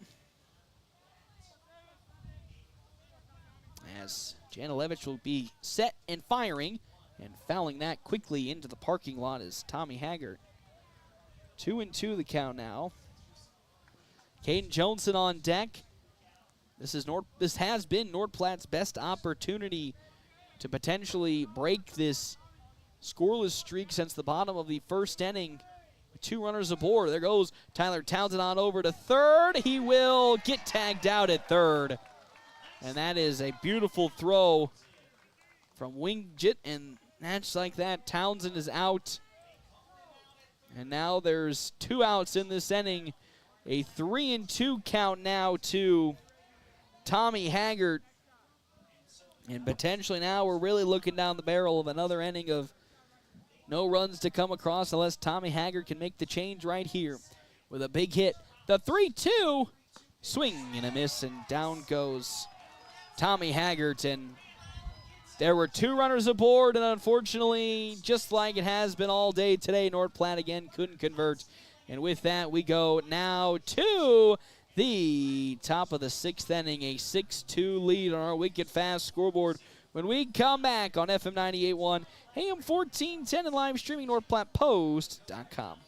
As Janilevich will be set and firing, and fouling that quickly into the parking lot is Tommy Haggart. 2-2 the count now. Caden Johnson on deck. This has been North Platte's best opportunity to potentially break this scoreless streak since the bottom of the first inning. With 2 runners aboard. There goes Tyler Townsend on over to third. He will get tagged out at third. And that is a beautiful throw from Wingjit, and that's like that. Townsend is out. And now there's 2 outs in this inning. A 3-2 count now to Tommy Haggart. And potentially now we're really looking down the barrel of another inning of no runs to come across unless Tommy Haggart can make the change right here with a big hit. The 3-2, swing and a miss, and down goes Tommy Haggart. And there were 2 runners aboard, and unfortunately, just like it has been all day today, North Platte again couldn't convert. And with that, we go now to the top of the 6th inning, a 6-2 lead on our Wicked Fast scoreboard. When we come back on FM 98.1, AM 1410, and live streaming NorthPlattePost.com.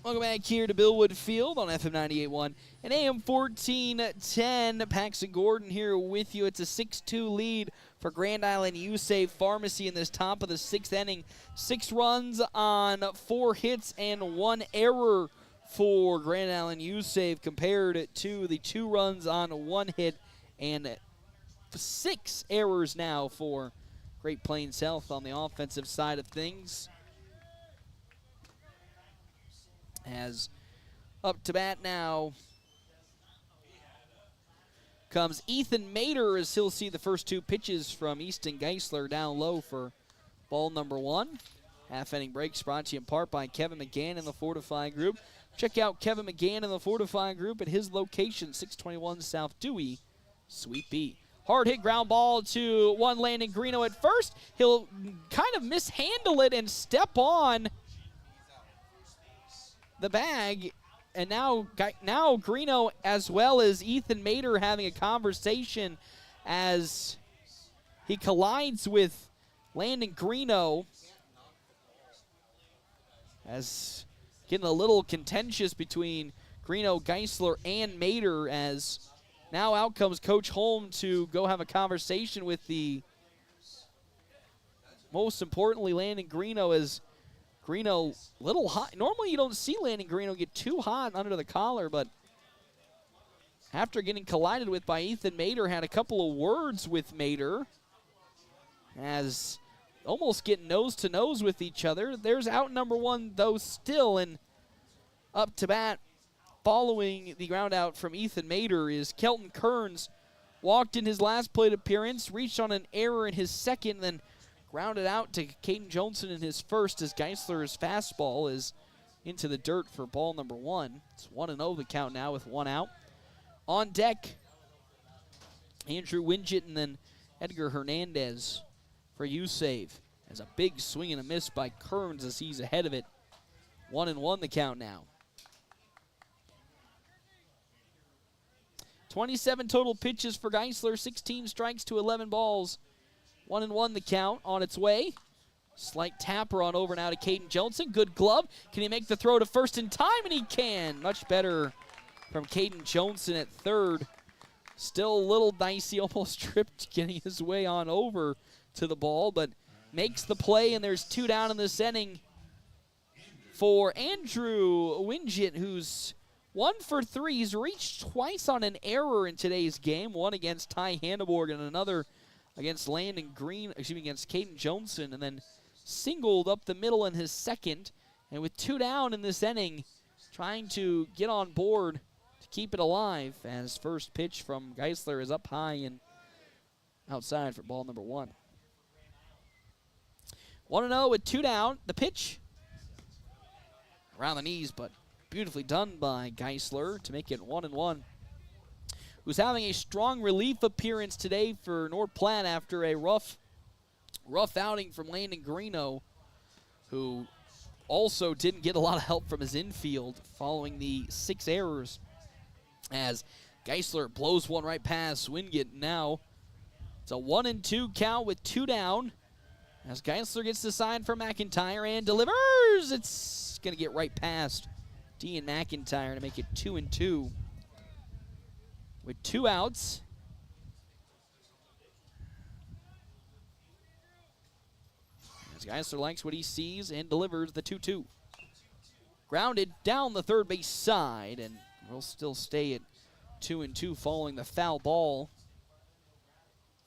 Welcome back here to Billwood Field on FM 98.1 and AM 1410. Paxton Gordon here with you. It's a 6-2 lead for Grand Island USave Pharmacy in this top of the 6th inning. 6 runs on 4 hits and 1 error for Grand Island USave compared to the 2 runs on 1 hit and 6 errors now for Great Plains Health on the offensive side of things. As up to bat now comes Ethan Mater, as he'll see the first 2 pitches from Easton Geisler down low for ball number 1. Half-inning breaks brought to you in part by Kevin McGann and the Fortify Group. Check out Kevin McGann and the Fortify Group at his location, 621 South Dewey, Suite B. Hard hit ground ball to one Landon Greeno at first. He'll kind of mishandle it and step on the bag, and now Greeno as well as Ethan Mater having a conversation as he collides with Landon Greeno, as getting a little contentious between Greeno, Geisler, and Mater, as now out comes Coach Holm to go have a conversation with the, most importantly, Landon Greeno, as Greeno, little hot. Normally you don't see Landon Greeno get too hot under the collar, but after getting collided with by Ethan Mater, had a couple of words with Mater, as almost getting nose-to-nose with each other. There's out number 1, though, still, and up to bat following the ground out from Ethan Mater is Kelton Kearns. Walked in his last plate appearance, reached on an error in his second, then grounded out to Caden Johnson in his first, as Geisler's fastball is into the dirt for ball number 1. It's 1-0 the count now with 1 out. On deck, Andrew Wingett and then Edgar Hernandez for USave. As a big swing and a miss by Kearns as he's ahead of it. 1-1 the count now. 27 total pitches for Geisler, 16 strikes to 11 balls. 1-1 the count on its way. Slight tapper on over now to Caden Johnson. Good glove. Can he make the throw to first in time? And he can. Much better from Caden Johnson at third. Still a little dicey, almost tripped getting his way on over to the ball, but makes the play, and there's 2 down in this inning for Andrew Wingett, who's 1 for 3. He's reached twice on an error in today's game, one against Ty Hanneborg and another against against Caden Johnson, and then singled up the middle in his second. And with 2 down in this inning, trying to get on board to keep it alive, as first pitch from Geisler is up high and outside for ball number 1. 1-0 with 2 down. The pitch around the knees, but beautifully done by Geisler to make it 1-1. Who's having a strong relief appearance today for North Platte after a rough outing from Landon Greeno, who also didn't get a lot of help from his infield following the 6 errors. As Geisler blows one right past Wingett. Now it's a 1-2 count with 2 down. As Geisler gets the sign for McIntyre and delivers. It's going to get right past Dean McIntyre to make it 2-2. With 2 outs. As Geisler likes what he sees and delivers the 2-2. Grounded down the third base side, and we'll still stay at 2-2 following the foul ball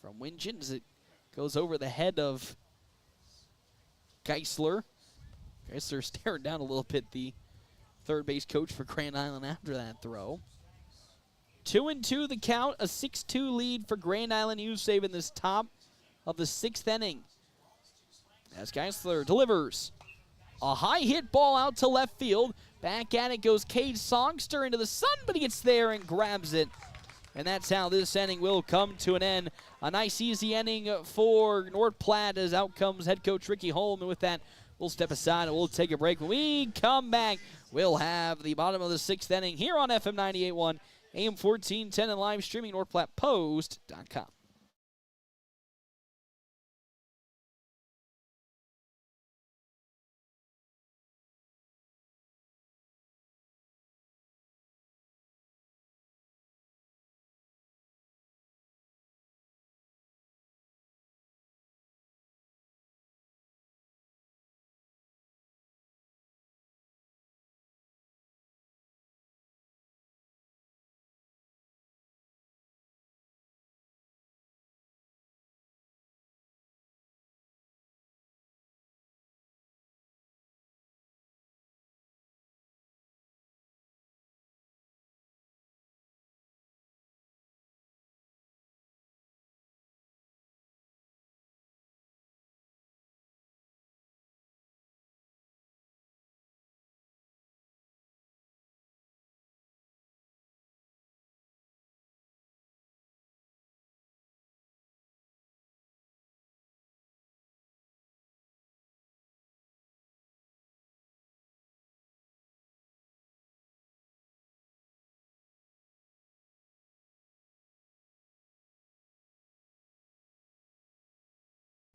from Wingett as it goes over the head of Geisler. Geisler staring down a little bit, the third base coach for Grand Island after that throw. 2-2 the count, a 6-2 lead for Grand Island USave in this top of the 6th inning. As Geisler delivers a high hit ball out to left field. Back at it goes Cade Songster into the sun, but he gets there and grabs it. And that's how this inning will come to an end. A nice, easy inning for North Platte as out comes head coach Ricky Holm. And with that, we'll step aside and we'll take a break. When we come back, we'll have the bottom of the 6th inning here on FM 98.1, AM 1410, and live streaming NorthPlattePost.com.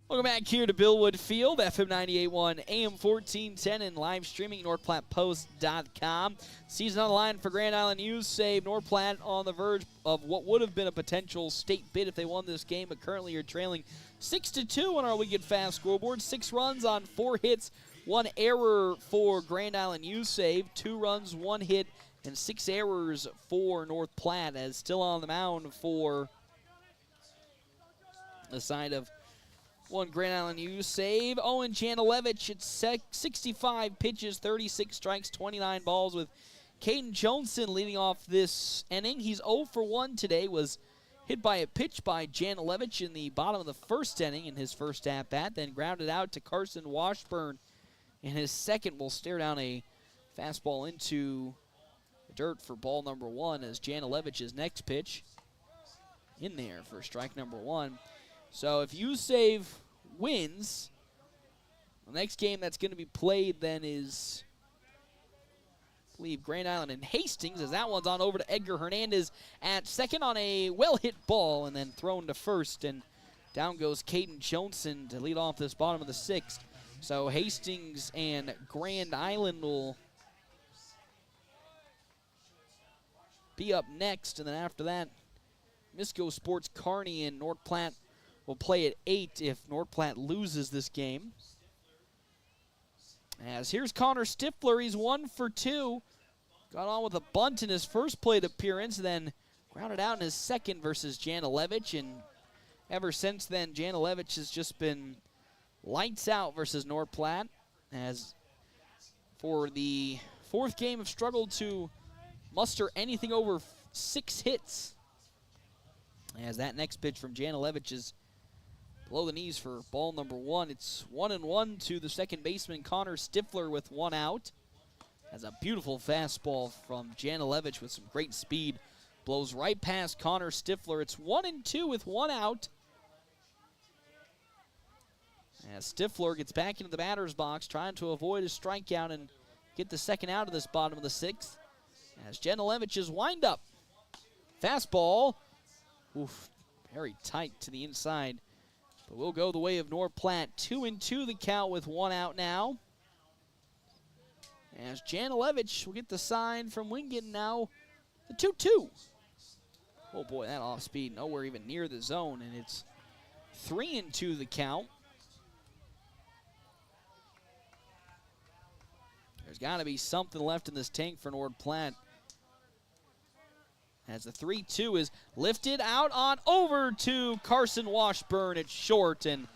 Welcome back here to Billwood Field, FM 98.1, AM 1410, and live streaming NorthPlattePost.com. Season on the line for Grand Island USave. North Platte on the verge of what would have been a potential state bid if they won this game, but currently you're trailing 6-2 on our Wicked Fast scoreboard. 6 runs on 4 hits, 1 error for Grand Island USave. 2 runs, 1 hit, and 6 errors for North Platte, as still on the mound for the side of one Grand Island USave. Owen Janilevich at 65 pitches, 36 strikes, 29 balls, with Caden Johnson leading off this inning. He's 0 for 1 today, was hit by a pitch by Janilevich in the bottom of the 1st inning in his first at-bat, then grounded out to Carson Washburn in his second. Will stare down a Fastball into the dirt for ball number 1 as Janilevich's next pitch in there for strike number 1. So if USave wins, the next game that's going to be played then is, I believe, Grand Island and Hastings, as that one's on over to Edgar Hernandez at second on a well-hit ball and then thrown to first. And down goes Caden Johnson to lead off this bottom of the 6th. So Hastings and Grand Island will be up next, and then after that, Misco Sports Kearney and North Platte will play at 8 if North Platte loses this game. As here's Connor Stifler, he's 1 for 2. Got on with a bunt in his first plate appearance, then grounded out in his second versus Janilevich, and ever since then, Janilevich has just been lights out versus North Platte, as for the 4th game have struggled to muster anything over 6 hits. As that next pitch from Janilevich is below the knees for ball number 1. It's 1-1 to the second baseman, Connor Stifler, with 1 out. Has a beautiful fastball from Janilevich with some great speed. Blows right past Connor Stifler. It's 1-2 with 1 out. As Stifler gets back into the batter's box, trying to avoid a strikeout and get the second out of this bottom of the 6th. As Janilevich's windup. Fastball. Oof, very tight to the inside. But we'll go the way of North Platte. 2-2 the count with 1 out now. As Janilevich will get the sign from Wingate now. The 2-2. Oh boy, that off speed, nowhere even near the zone, and it's 3-2 the count. There's got to be something left in this tank for North Platte. As the 3-2 is lifted out on over to Carson Washburn at short, and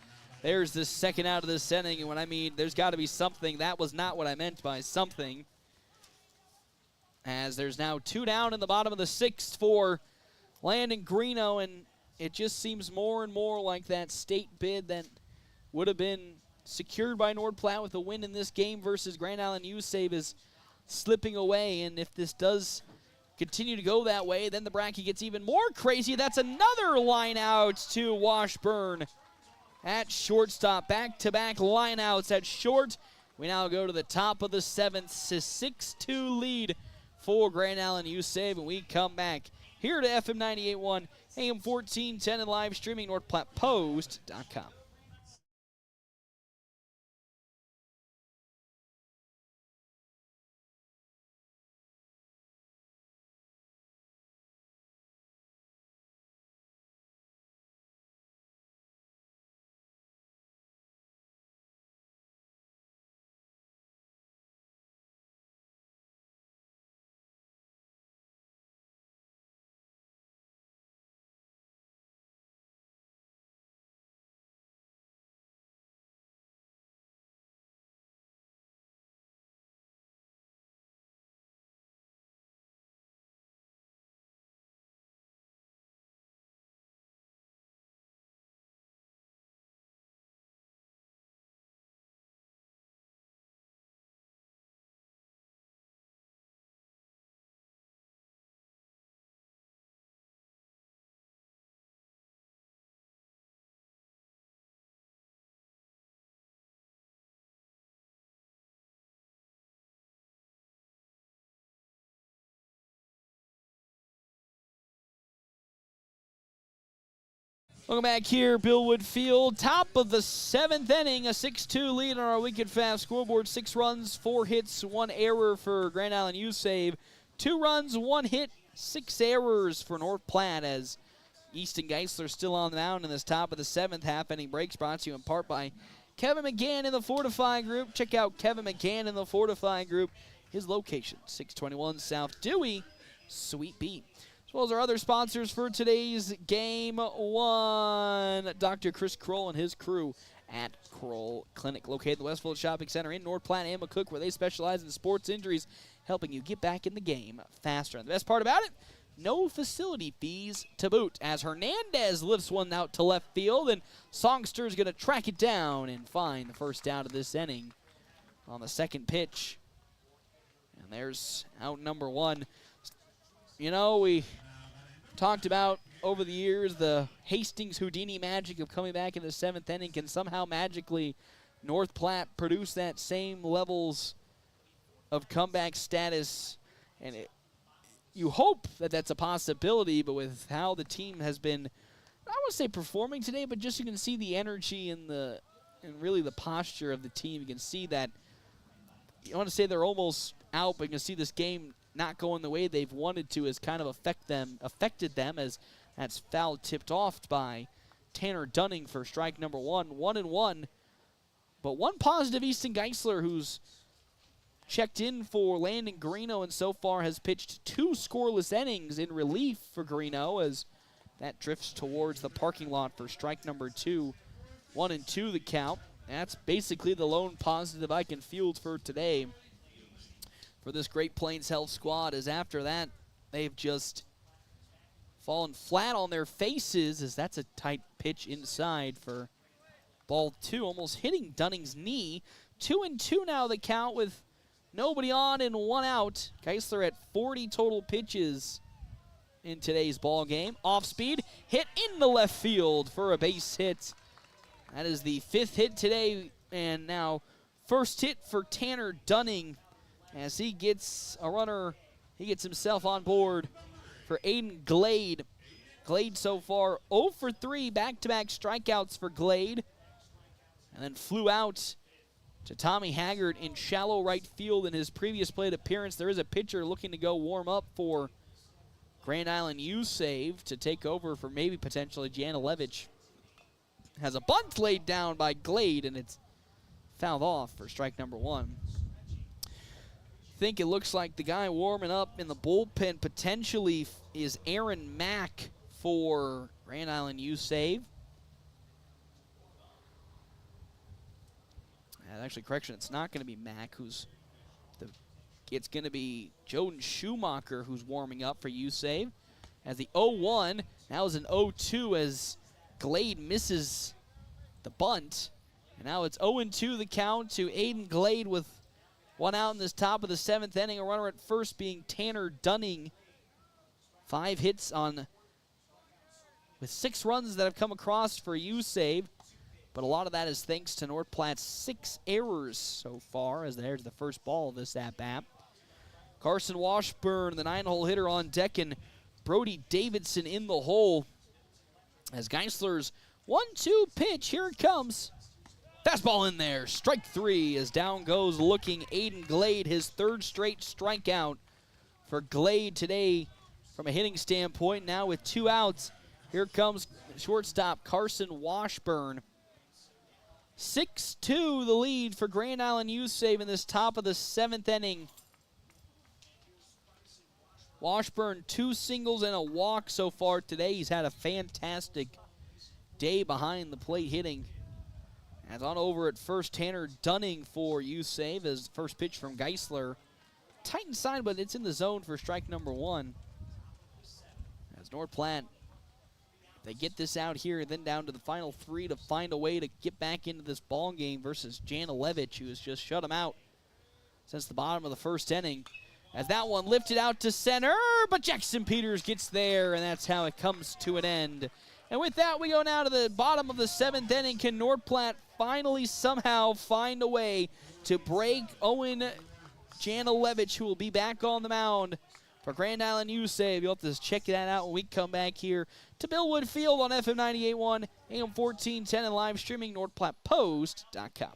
there's the second out of this inning. And when I mean there's got to be something, that was not what I meant by something. As there's now 2 down in the bottom of the 6th for Landon Greeno, and it just seems more and more like that state bid that would have been secured by North Platte with a win in this game versus Grand Island USave is slipping away. And if this does continue to go that way, then the bracket gets even more crazy. That's another line out to Washburn at shortstop. Back-to-back line outs at short. We now go to the top of the 7th. 6-2 lead for Grand Island USave, and we come back here to FM 98.1, AM 1410, and live streaming NorthPlattePost.com. Welcome back here, Billwood Field. Top of the 7th inning, a 6-2 lead on our Wicked Fast scoreboard. 6 runs, 4 hits, 1 error for Grand Island USave. 2 runs, 1 hit, 6 errors for North Platte, as Easton Geisler still on the mound in this top of the 7th half-inning breaks, brought to you in part by Kevin McGann in the Fortify Group. Check out Kevin McGann in the Fortify Group. His location, 621 South Dewey, Suite B. As well as our other sponsors for today's Game 1. Dr. Chris Kroll and his crew at Kroll Clinic, located in the Westfield Shopping Center in North Platte and McCook, where they specialize in sports injuries, helping you get back in the game faster. And the best part about it, no facility fees to boot, as Hernandez lifts one out to left field, and Songster is going to track it down and find the first out of this inning on the second pitch. And there's out number 1. You know, we talked about over the years the Hastings Houdini magic of coming back in the 7th inning. Can somehow magically North Platte produce that same levels of comeback status? And you hope that that's a possibility, but with how the team has been, I wouldn't say performing today, but just you can see the energy and really the posture of the team. You can see that, you want to say they're almost out, but you can see this game not going the way they've wanted to has kind of affected them, as that's foul tipped off by Tanner Dunning for strike number 1. 1-1. But one positive, Easton Geisler, who's checked in for Landon Greeno and so far has pitched 2 scoreless innings in relief for Greeno, as that drifts towards the parking lot for strike number 2. 1-2 the count. That's basically the lone positive I can field for today for this Great Plains Health squad, as after that they've just fallen flat on their faces, as that's a tight pitch inside for ball 2, almost hitting Dunning's knee. 2-2 now the count with nobody on and 1 out. Geisler at 40 total pitches in today's ball game. Off speed, hit in the left field for a base hit. That is the 5th hit today, and now first hit for Tanner Dunning as he gets a runner. He gets himself on board for Aiden Glade. Glade so far 0 for 3, back-to-back strikeouts for Glade, and then flew out to Tommy Haggard in shallow right field in his previous plate appearance. There is a pitcher looking to go warm up for Grand Island USave to take over for maybe potentially Janilevich. Has a bunt laid down by Glade, and it's fouled off for strike number 1. I think it looks like the guy warming up in the bullpen potentially is Aaron Mack for Grand Island USave. Actually, correction, it's not going to be Mack it's going to be Joden Schumacher who's warming up for USave. As the 0-1, now is an 0-2 as Glade misses the bunt. And now it's 0-2 the count to Aiden Glade with 1 out in this top of the 7th inning. A runner at first being Tanner Dunning. 5 hits with 6 runs that have come across for USave. But a lot of that is thanks to North Platte's 6 errors so far, as there's the first ball of this at-bat. Carson Washburn, the 9-hole hitter on deck, and Brody Davidson in the hole. As Geisler's 1-2 pitch, here it comes. Fastball in there, strike 3 as down goes looking Aiden Glade, his 3rd straight strikeout for Glade today from a hitting standpoint. Now with 2 outs, here comes shortstop Carson Washburn. 6-2 the lead for Grand Island USave in this top of the 7th inning. Washburn 2 singles and a walk so far today. He's had a fantastic day behind the plate hitting. As on over at first, Tanner Dunning for USave as first pitch from Geisler. Tight inside, but it's in the zone for strike number 1. As North Platte, they get this out here, then down to the final 3 to find a way to get back into this ball game versus Janilevich, who has just shut him out since the bottom of the 1st inning. As that one lifted out to center, but Jackson Peters gets there, and that's how it comes to an end. And with that, we go now to the bottom of the 7th inning. Can North Platte finally somehow find a way to break Owen Janilevich, who will be back on the mound for Grand Island USave? You'll have to check that out when we come back here to Bill Wood Field on FM 98.1, AM 1410, and live streaming NorthPlattePost.com.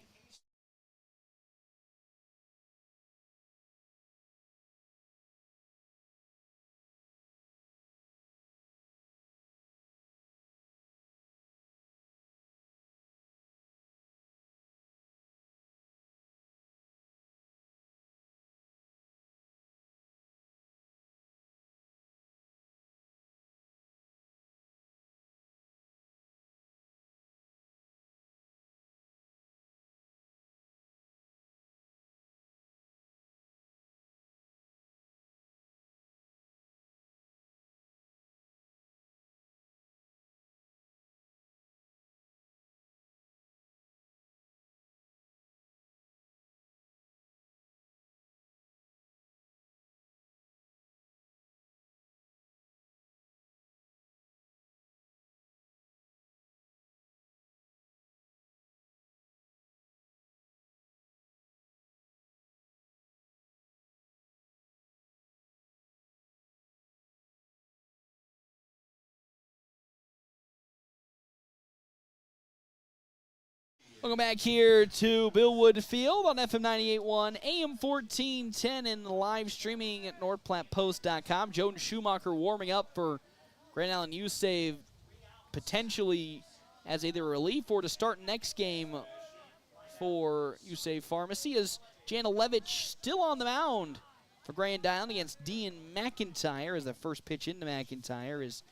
Welcome back here to Bill Wood Field on FM 98.1, AM 1410, and live streaming at NorthPlattePost.com. Joan Schumacher warming up for Grand Island USave, potentially as either relief or to start next game for USave Pharmacy, as Jana Levitch still on the mound for Grand Island against Dean McIntyre, as the first pitch into McIntyre is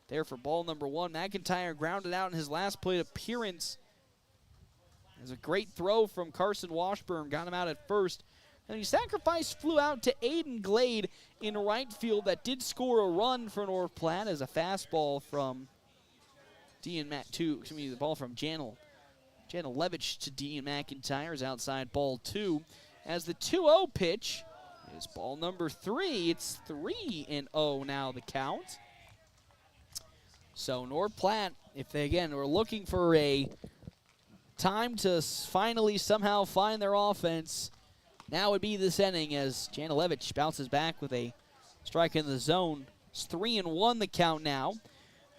there for ball number 1. McIntyre grounded out in his last plate appearance. There's a great throw from Carson Washburn, got him out at first. And he sacrificed, flew out to Aiden Glade in right field. That did score a run for North Platte as a fastball from the ball from Jana Levitch to Dean McIntyre is outside ball 2. As the 2-0 pitch is ball number 3. It's 3-0 now the count. So North Platte, if they again were looking for a time to finally somehow find their offense, now would be this inning as Jana Levitch bounces back with a strike in the zone. It's 3-1 the count now.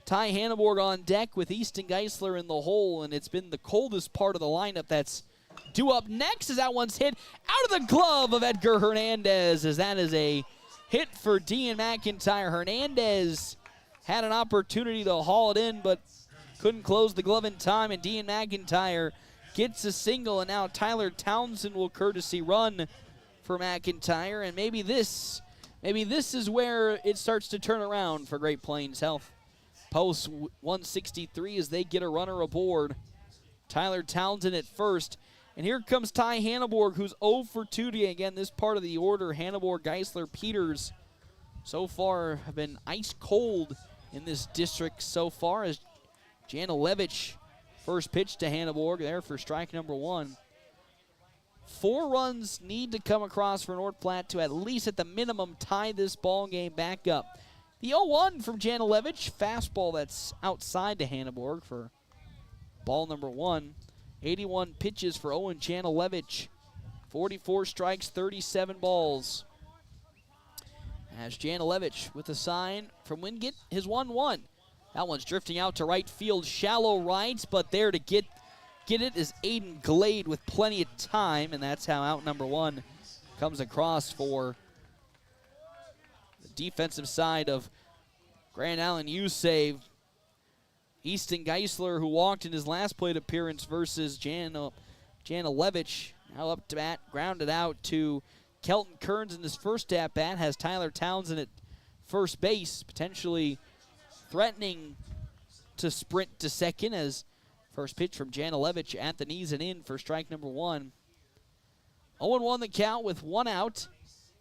Ty Hanneborg on deck with Easton Geisler in the hole, and it's been the coldest part of the lineup that's due up next as that one's hit out of the glove of Edgar Hernandez, as that is a hit for Dean McIntyre. Hernandez had an opportunity to haul it in, but couldn't close the glove in time, and Dean McIntyre gets a single, and now Tyler Townsend will courtesy run for McIntyre, and maybe this is where it starts to turn around for Great Plains Health. Post 163 as they get a runner aboard. Tyler Townsend at first, and here comes Ty Hanneborg, who's 0 for 2 today. Again, this part of the order, Hanneborg, Geisler, Peters, so far have been ice cold in this district so far, as Jana Levitch, first pitch to Hanneborg there for strike number 1. 4 runs need to come across for North Platte to at least at the minimum tie this ball game back up. The 0-1 from Jana Levitch, fastball that's outside to Hanneborg for ball number 1. 81 pitches for Owen Jana Levitch. 44 strikes, 37 balls. As Jana Levitch with a sign from Wingate, his 1-1. That one's drifting out to right field, shallow right, but there to get it is Aiden Glade with plenty of time, and that's how out number 1 comes across for the defensive side of Grand Island USave. Easton Geisler, who walked in his last plate appearance versus Jana Levitch, now up to bat, grounded out to Kelton Kearns in his first at-bat, has Tyler Townsend at first base, potentially threatening to sprint to second, as first pitch from Jana Levitch at the knees and in for strike number 1. 0-1 the count with 1 out.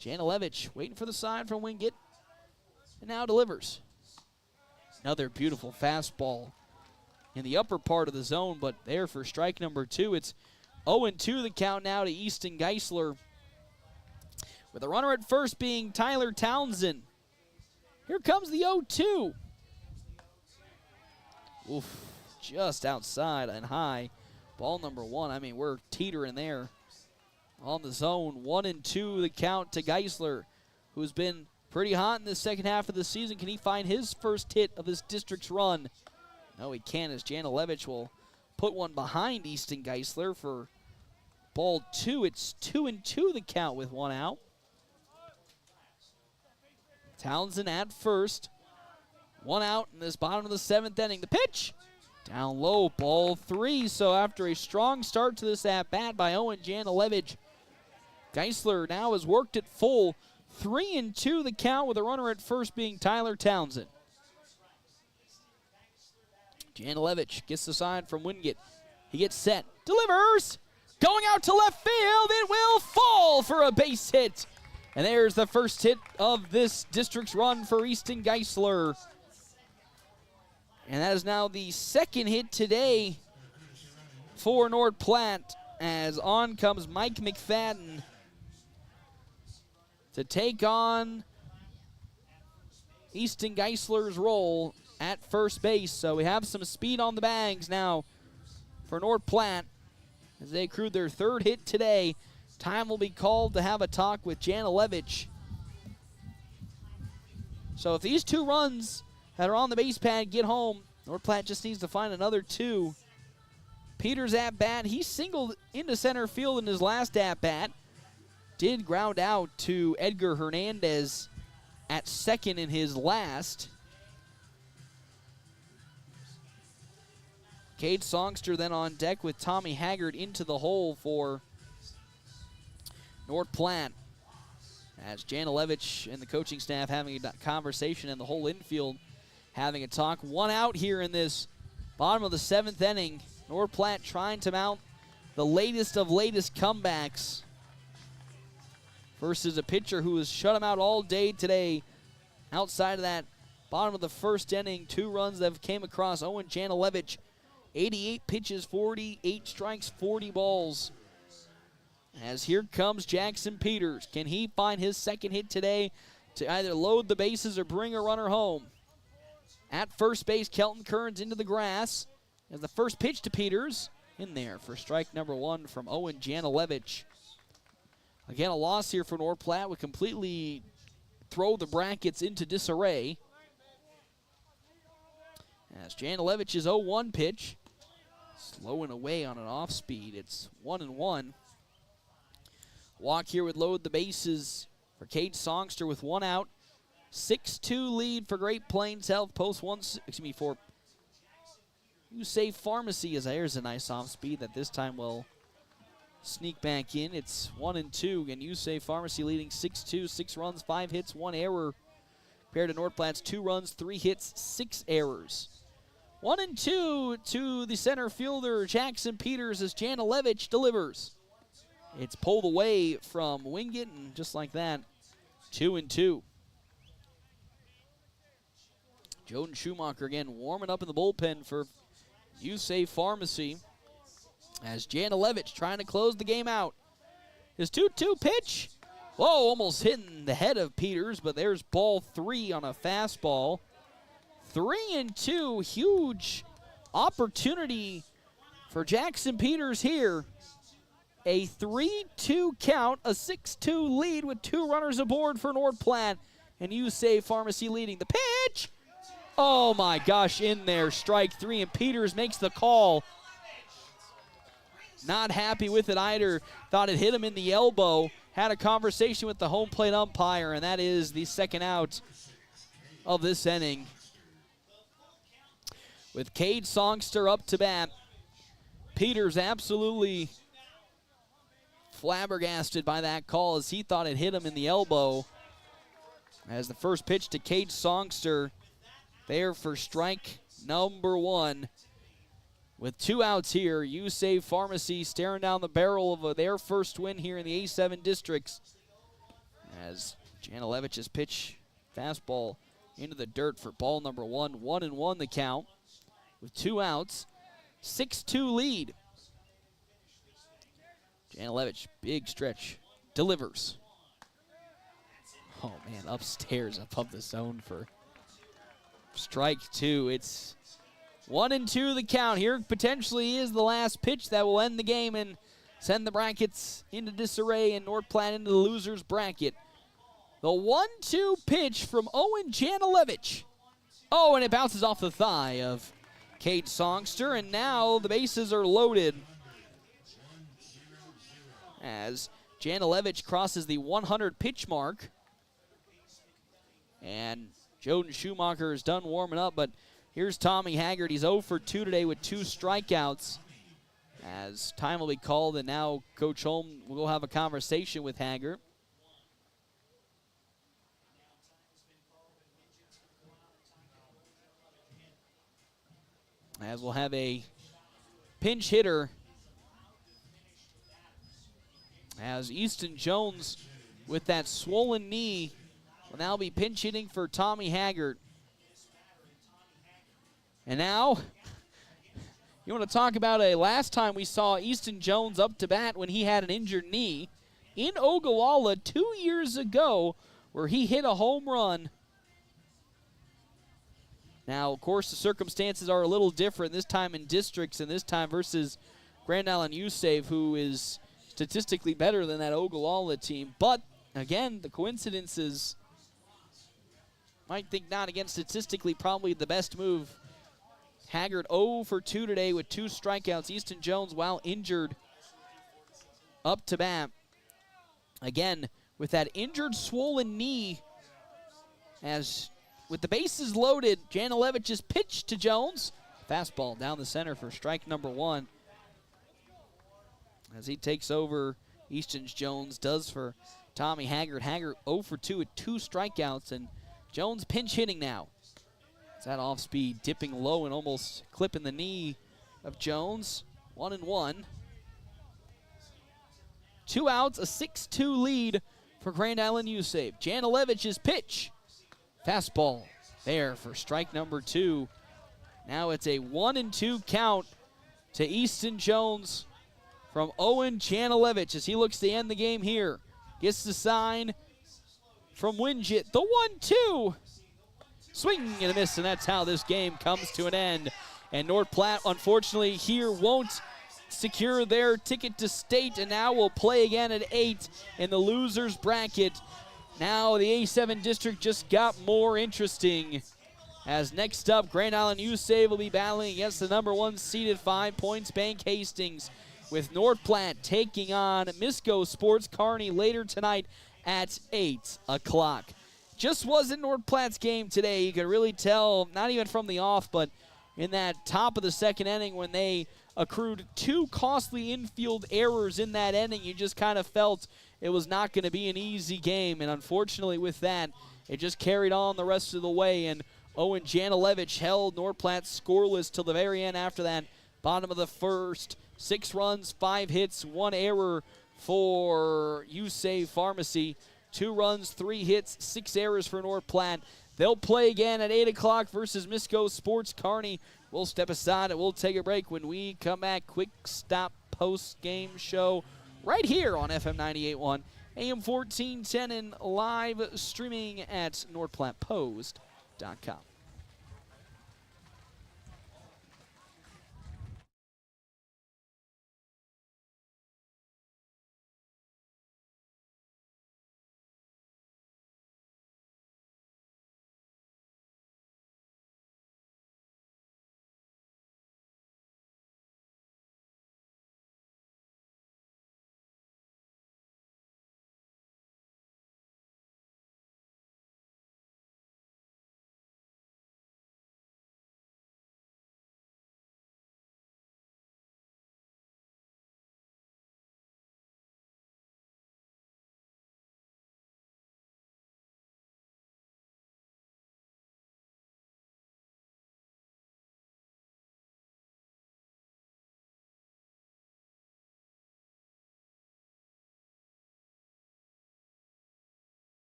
Jana Levitch waiting for the sign from Wingate, and now delivers. Another beautiful fastball in the upper part of the zone, but there for strike number 2. It's 0-2 the count now to Easton Geisler, with a runner at first being Tyler Townsend. Here comes the 0-2. Oof, just outside and high. Ball number 1. I mean, we're teetering there on the zone. 1-2 the count to Geisler, who's been pretty hot in the second half of the season. Can he find his first hit of this district's run? No, he can't, as Jana Levitch will put one behind Easton Geisler for ball 2. It's 2-2 the count with 1 out. Townsend at first. 1 out in this bottom of the 7th inning. The pitch down low, ball 3. So after a strong start to this at-bat by Owen Jana Levitch, Geisler now has worked it full. 3-2 the count with a runner at first being Tyler Townsend. Jana Levitch gets the sign from Wingate. He gets set, delivers, going out to left field. It will fall for a base hit. And there's the first hit of this district's run for Easton Geisler. And that is now the second hit today for North Platte, as on comes Mike McFadden to take on Easton Geisler's role at first base. So we have some speed on the bags now for North Platte as they accrued their 3rd hit today. Time will be called to have a talk with Jana Levitch. So if these 2 runs that are on the base pad get home, North Platte just needs to find another 2 Peters at bat. He singled into center field in his last at bat. Did ground out to Edgar Hernandez at second in his last. Cade Songster then on deck with Tommy Haggard into the hole for North Platte. As Janilevich and the coaching staff having a conversation and the whole infield having a talk. One out here in this bottom of the 7th inning. North Platte trying to mount the latest of latest comebacks versus a pitcher who has shut him out all day today. Outside of that bottom of the 1st inning, 2 runs that came across Owen Janilevich. 88 pitches, 48 strikes, 40 balls. As here comes Jackson Peters. Can he find his second hit today to either load the bases or bring a runner home? At first base, Kelton Kearns into the grass. As the first pitch to Peters, in there for strike number 1 from Owen Janilevich. Again, a loss here for North Platte would completely throw the brackets into disarray. As Janilevich is 0-1 pitch. Slowing away on an off speed. It's 1-1. Walk here would load the bases for Cade Songster with 1 out. 6-2 lead for Great Plains Health. For USave Pharmacy, as there's a nice off speed that this time will sneak back in. It's 1-2, and USave Pharmacy leading 6-2, 6 runs, 5 hits, 1 error. Compared to North Platte's 2 runs, 3 hits, 6 errors. 1-2 to the center fielder, Jackson Peters, as Janilevich delivers. It's pulled away from Wingate, and just like that, 2-2. Joden Schumacher again warming up in the bullpen for USave Pharmacy. As Janilevich trying to close the game out. His 2-2 pitch. Whoa, almost hitting the head of Peters, but there's ball 3 on a fastball. 3-2, huge opportunity for Jackson Peters here. A 3-2 count, a 6-2 lead with 2 runners aboard for North Platte, and USave Pharmacy leading. The pitch! Oh my gosh, in there, strike 3, and Peters makes the call. Not happy with it either. Thought it hit him in the elbow. Had a conversation with the home plate umpire, and that is the second out of this inning. With Cade Songster up to bat, Peters absolutely flabbergasted by that call as he thought it hit him in the elbow. As the first pitch to Cade Songster there for strike number 1. With 2 outs here, USave Pharmacy staring down the barrel of their first win here in the A7 districts. As Janilevich's pitch, fastball into the dirt for ball number 1. 1-1 the count. With 2 outs, 6-2 lead. Janilevich, big stretch, delivers. Oh man, upstairs above the zone for strike 2. It's 1-2 the count. Here potentially is the last pitch that will end the game and send the brackets into disarray and North Platte into the loser's bracket. The 1-2 pitch from Owen Janilevich. Oh, and it bounces off the thigh of Cade Songster, and now the bases are loaded as Janilevich crosses the 100 pitch mark. And Joden Schumacher is done warming up, but here's Tommy Haggard. He's 0 for 2 today with 2 strikeouts. As time will be called, and now Coach Holm will go have a conversation with Haggard. As we'll have a pinch hitter as Easton Jones with that swollen knee will now be pinch hitting for Tommy Haggard. And now, you want to talk about a last time we saw Easton Jones up to bat when he had an injured knee in Ogallala 2 years ago where he hit a home run. Now, of course, the circumstances are a little different this time in districts and this time versus Grand Island USave, who is statistically better than that Ogallala team. But, again, the coincidences might think not. Again, statistically, probably the best move Haggard 0 for 2 today with 2 strikeouts. Easton Jones, while injured, up to bat. Again, with that injured, swollen knee, as with the bases loaded, Janilevich's pitch to Jones. Fastball down the center for strike number 1. As he takes over, Easton Jones does for Tommy Haggard. Haggard 0 for 2 with 2 strikeouts, and Jones pinch hitting now. It's that off speed, dipping low and almost clipping the knee of Jones. 1-1. 2 outs, a 6-2 lead for Grand Island USave. Janilevich's pitch. Fastball there for strike number 2. Now it's a 1-2 count to Easton Jones from Owen Janilevich as he looks to end the game here. Gets the sign from Winget. The 1-2. Swing and a miss, and that's how this game comes to an end. And North Platte, unfortunately, here won't secure their ticket to state, and now will play again at 8 in the losers bracket. Now the A7 district just got more interesting, as next up, Grand Island USave will be battling against the number 1 seeded 5 Points Bank Hastings, with North Platte taking on Misco Sports Kearney later tonight at 8 o'clock. Just wasn't North Platte's game today. You could really tell, not even from the off, but in that top of the second inning when they accrued 2 costly infield errors in that inning, you just kind of felt it was not going to be an easy game. And unfortunately with that, it just carried on the rest of the way. And Owen Janilevich held North Platte scoreless till the very end after that. Bottom of the first, 6 runs, 5 hits, 1 error for USave Pharmacy. 2 runs, 3 hits, 6 errors for North Platte. They'll play again at 8 o'clock versus Misco Sports Kearney. We'll step aside and we'll take a break. When we come back, quick stop post-game show right here on FM 98.1, AM 1410, and live streaming at NorthPlattePost.com.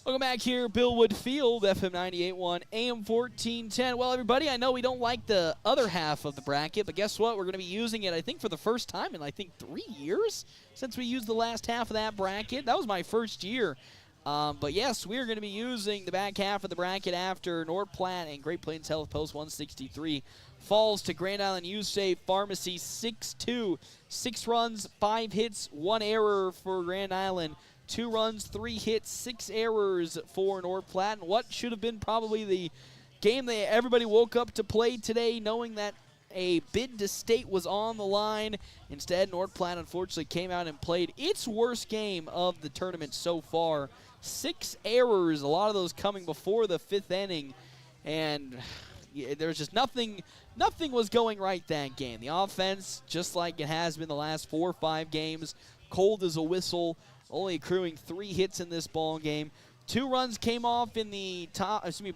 Welcome back here, Billwood Field, FM 98.1, AM 1410. Well, everybody, I know we don't like the other half of the bracket, but guess what? We're going to be using it, I think, for the first time in, 3 years since we used the last half of that bracket. That was my first year. But, yes, we're going to be using the back half of the bracket after North Platte and Great Plains Health Post 163 falls to Grand Island USave Pharmacy 6-2. 6 runs, 5 hits, 1 error for Grand Island. 2 runs, 3 hits, 6 errors for North Platte. And what should have been probably the game that everybody woke up to play today, knowing that a bid to state was on the line. Instead, North Platte unfortunately came out and played its worst game of the tournament so far. 6 errors, a lot of those coming before the 5th inning. And there's just nothing was going right that game. The offense, just like it has been the last 4 or 5 games, cold as a whistle. Only accruing 3 hits in this ball game. 2 runs came off in the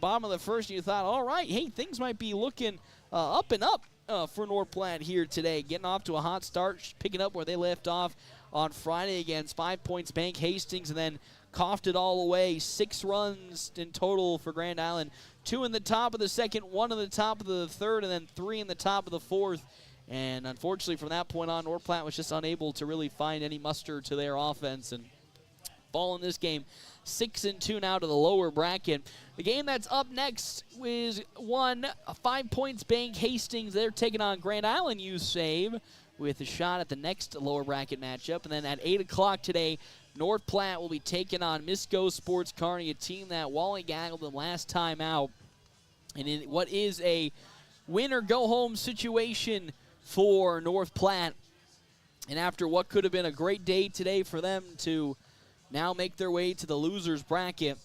bottom of the first, and you thought, all right, hey, things might be looking up and up for North Platte here today. Getting off to a hot start, picking up where they left off on Friday against 5 Points Bank Hastings, and then coughed it all away. 6 runs in total for Grand Island. 2 in the top of the second, 1 in the top of the third, and then 3 in the top of the fourth. And unfortunately, from that point on, North Platte was just unable to really find any muster to their offense and fall in this game 6-2 now to the lower bracket. The game that's up next is 5 Points Bank Hastings. They're taking on Grand Island USave with a shot at the next lower bracket matchup. And then at 8 o'clock today, North Platte will be taking on Misco Sports Kearney, a team that Wally-gaggled them last time out. And in what is a win-or-go-home situation for North Platte. And after what could have been a great day today for them to now make their way to the losers bracket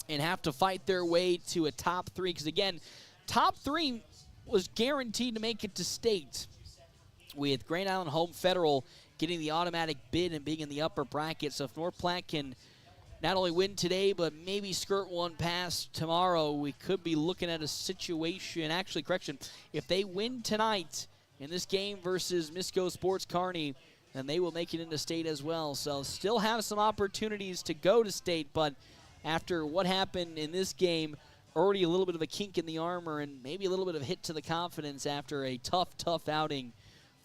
and have to fight their way to a top 3. Because, again, top 3 was guaranteed to make it to state, with Grand Island Home Federal getting the automatic bid and being in the upper bracket. So if North Platte can not only win today, but maybe skirt one past tomorrow, we could be looking at a situation. Actually, correction, if they win tonight in this game versus Misco Sports Kearney, then they will make it into state as well. So still have some opportunities to go to state, but after what happened in this game, already a little bit of a kink in the armor and maybe a little bit of a hit to the confidence after a tough outing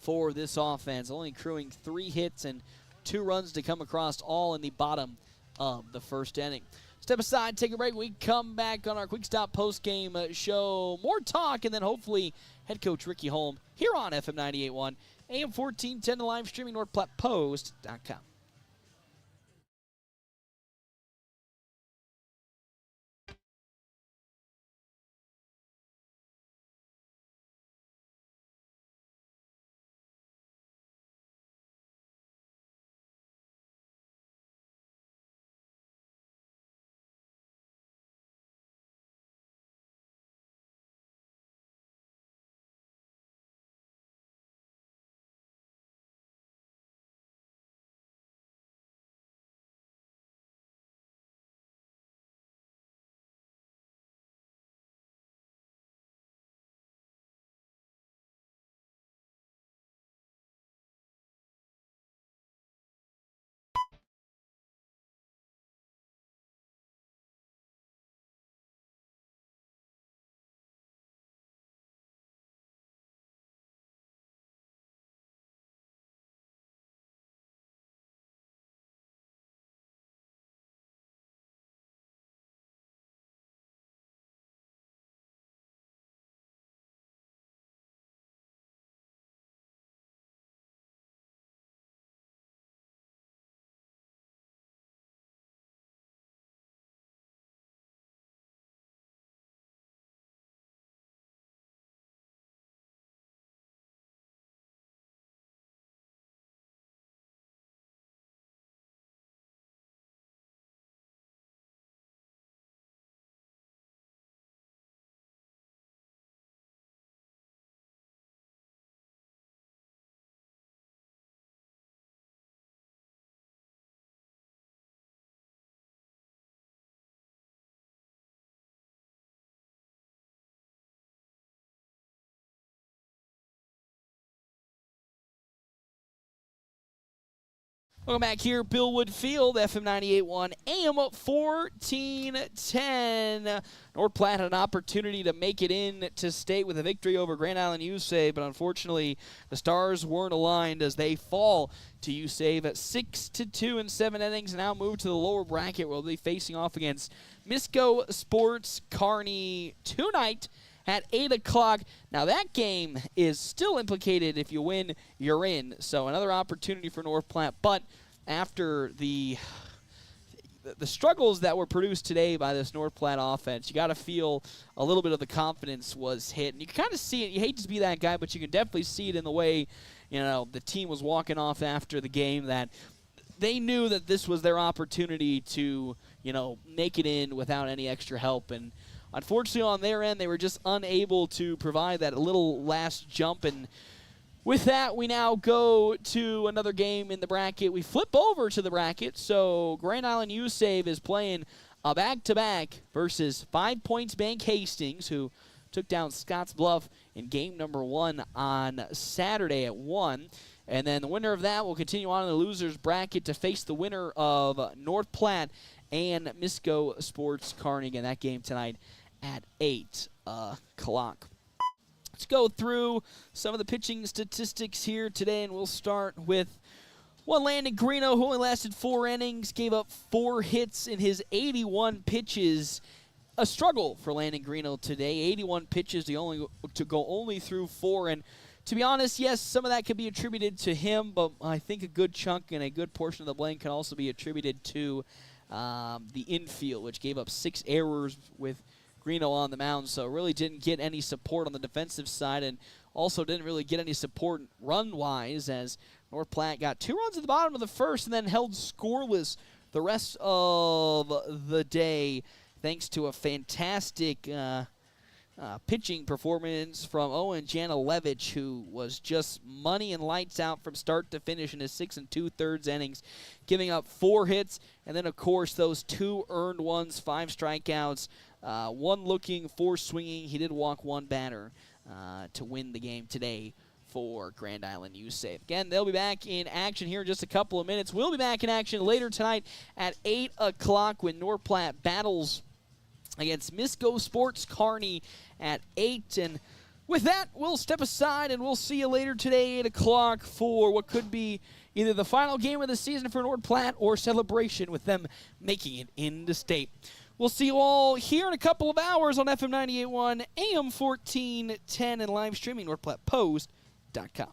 for this offense. Only accruing 3 hits and 2 runs to come across, all in the bottom of the first inning. Step aside, take a break. We come back on our Quick Stop post-game show. More talk, and then hopefully head coach Ricky Holm here on FM 98.1, AM 1410, to live streaming NorthPlattePost.com. Welcome back here, Bill Wood Field, FM 98.1, AM 1410. North Platte had an opportunity to make it in to state with a victory over Grand Island USave, but unfortunately the stars weren't aligned as they fall to USave at 6-2 in 7 innings, and now move to the lower bracket where they'll be facing off against Misco Sports Kearney tonight at 8 o'clock. Now, that game is still implicated. If you win, you're in. So another opportunity for North Platte. But after the struggles that were produced today by this North Platte offense, you got to feel a little bit of the confidence was hit. And you can kind of see it. You hate to be that guy, but you can definitely see it in the way, the team was walking off after the game, that they knew that this was their opportunity to, make it in without any extra help. And unfortunately, on their end, they were just unable to provide that little last jump. And with that, we now go to another game in the bracket. We flip over to the bracket. So Grand Island USave is playing a back-to-back versus 5 Points Bank Hastings, who took down Scotts Bluff in game number 1 on Saturday at 1. And then the winner of that will continue on in the losers bracket to face the winner of North Platte and Misco Sports Kearney. Again, that game tonight at 8 o'clock. Let's go through some of the pitching statistics here today, and we'll start with one Landon Greeno, who only lasted 4 innings, gave up 4 hits in his 81 pitches. A struggle for Landon Greeno today. 81 pitches to go only through 4, and to be honest, yes, some of that could be attributed to him, but I think a good chunk and a good portion of the blame can also be attributed to the infield, which gave up 6 errors with Greeno on the mound, so really didn't get any support on the defensive side, and also didn't really get any support run-wise, as North Platte got 2 runs at the bottom of the first and then held scoreless the rest of the day, thanks to a fantastic pitching performance from Owen Janilevich, who was just money and lights out from start to finish in his 6 2/3 innings, giving up 4 hits, and then, of course, those 2 earned ones, 5 strikeouts, 1 looking, 4 swinging. He did walk 1 batter to win the game today for Grand Island USave. Again, they'll be back in action here in just a couple of minutes. We'll be back in action later tonight at 8 o'clock when North Platte battles against Misco Sports Kearney at 8. And with that, we'll step aside and we'll see you later today, 8 o'clock, for what could be either the final game of the season for North Platte or celebration with them making it into state. We'll see you all here in a couple of hours on FM 98.1, AM 1410, and live streaming NorthPlattePost.com.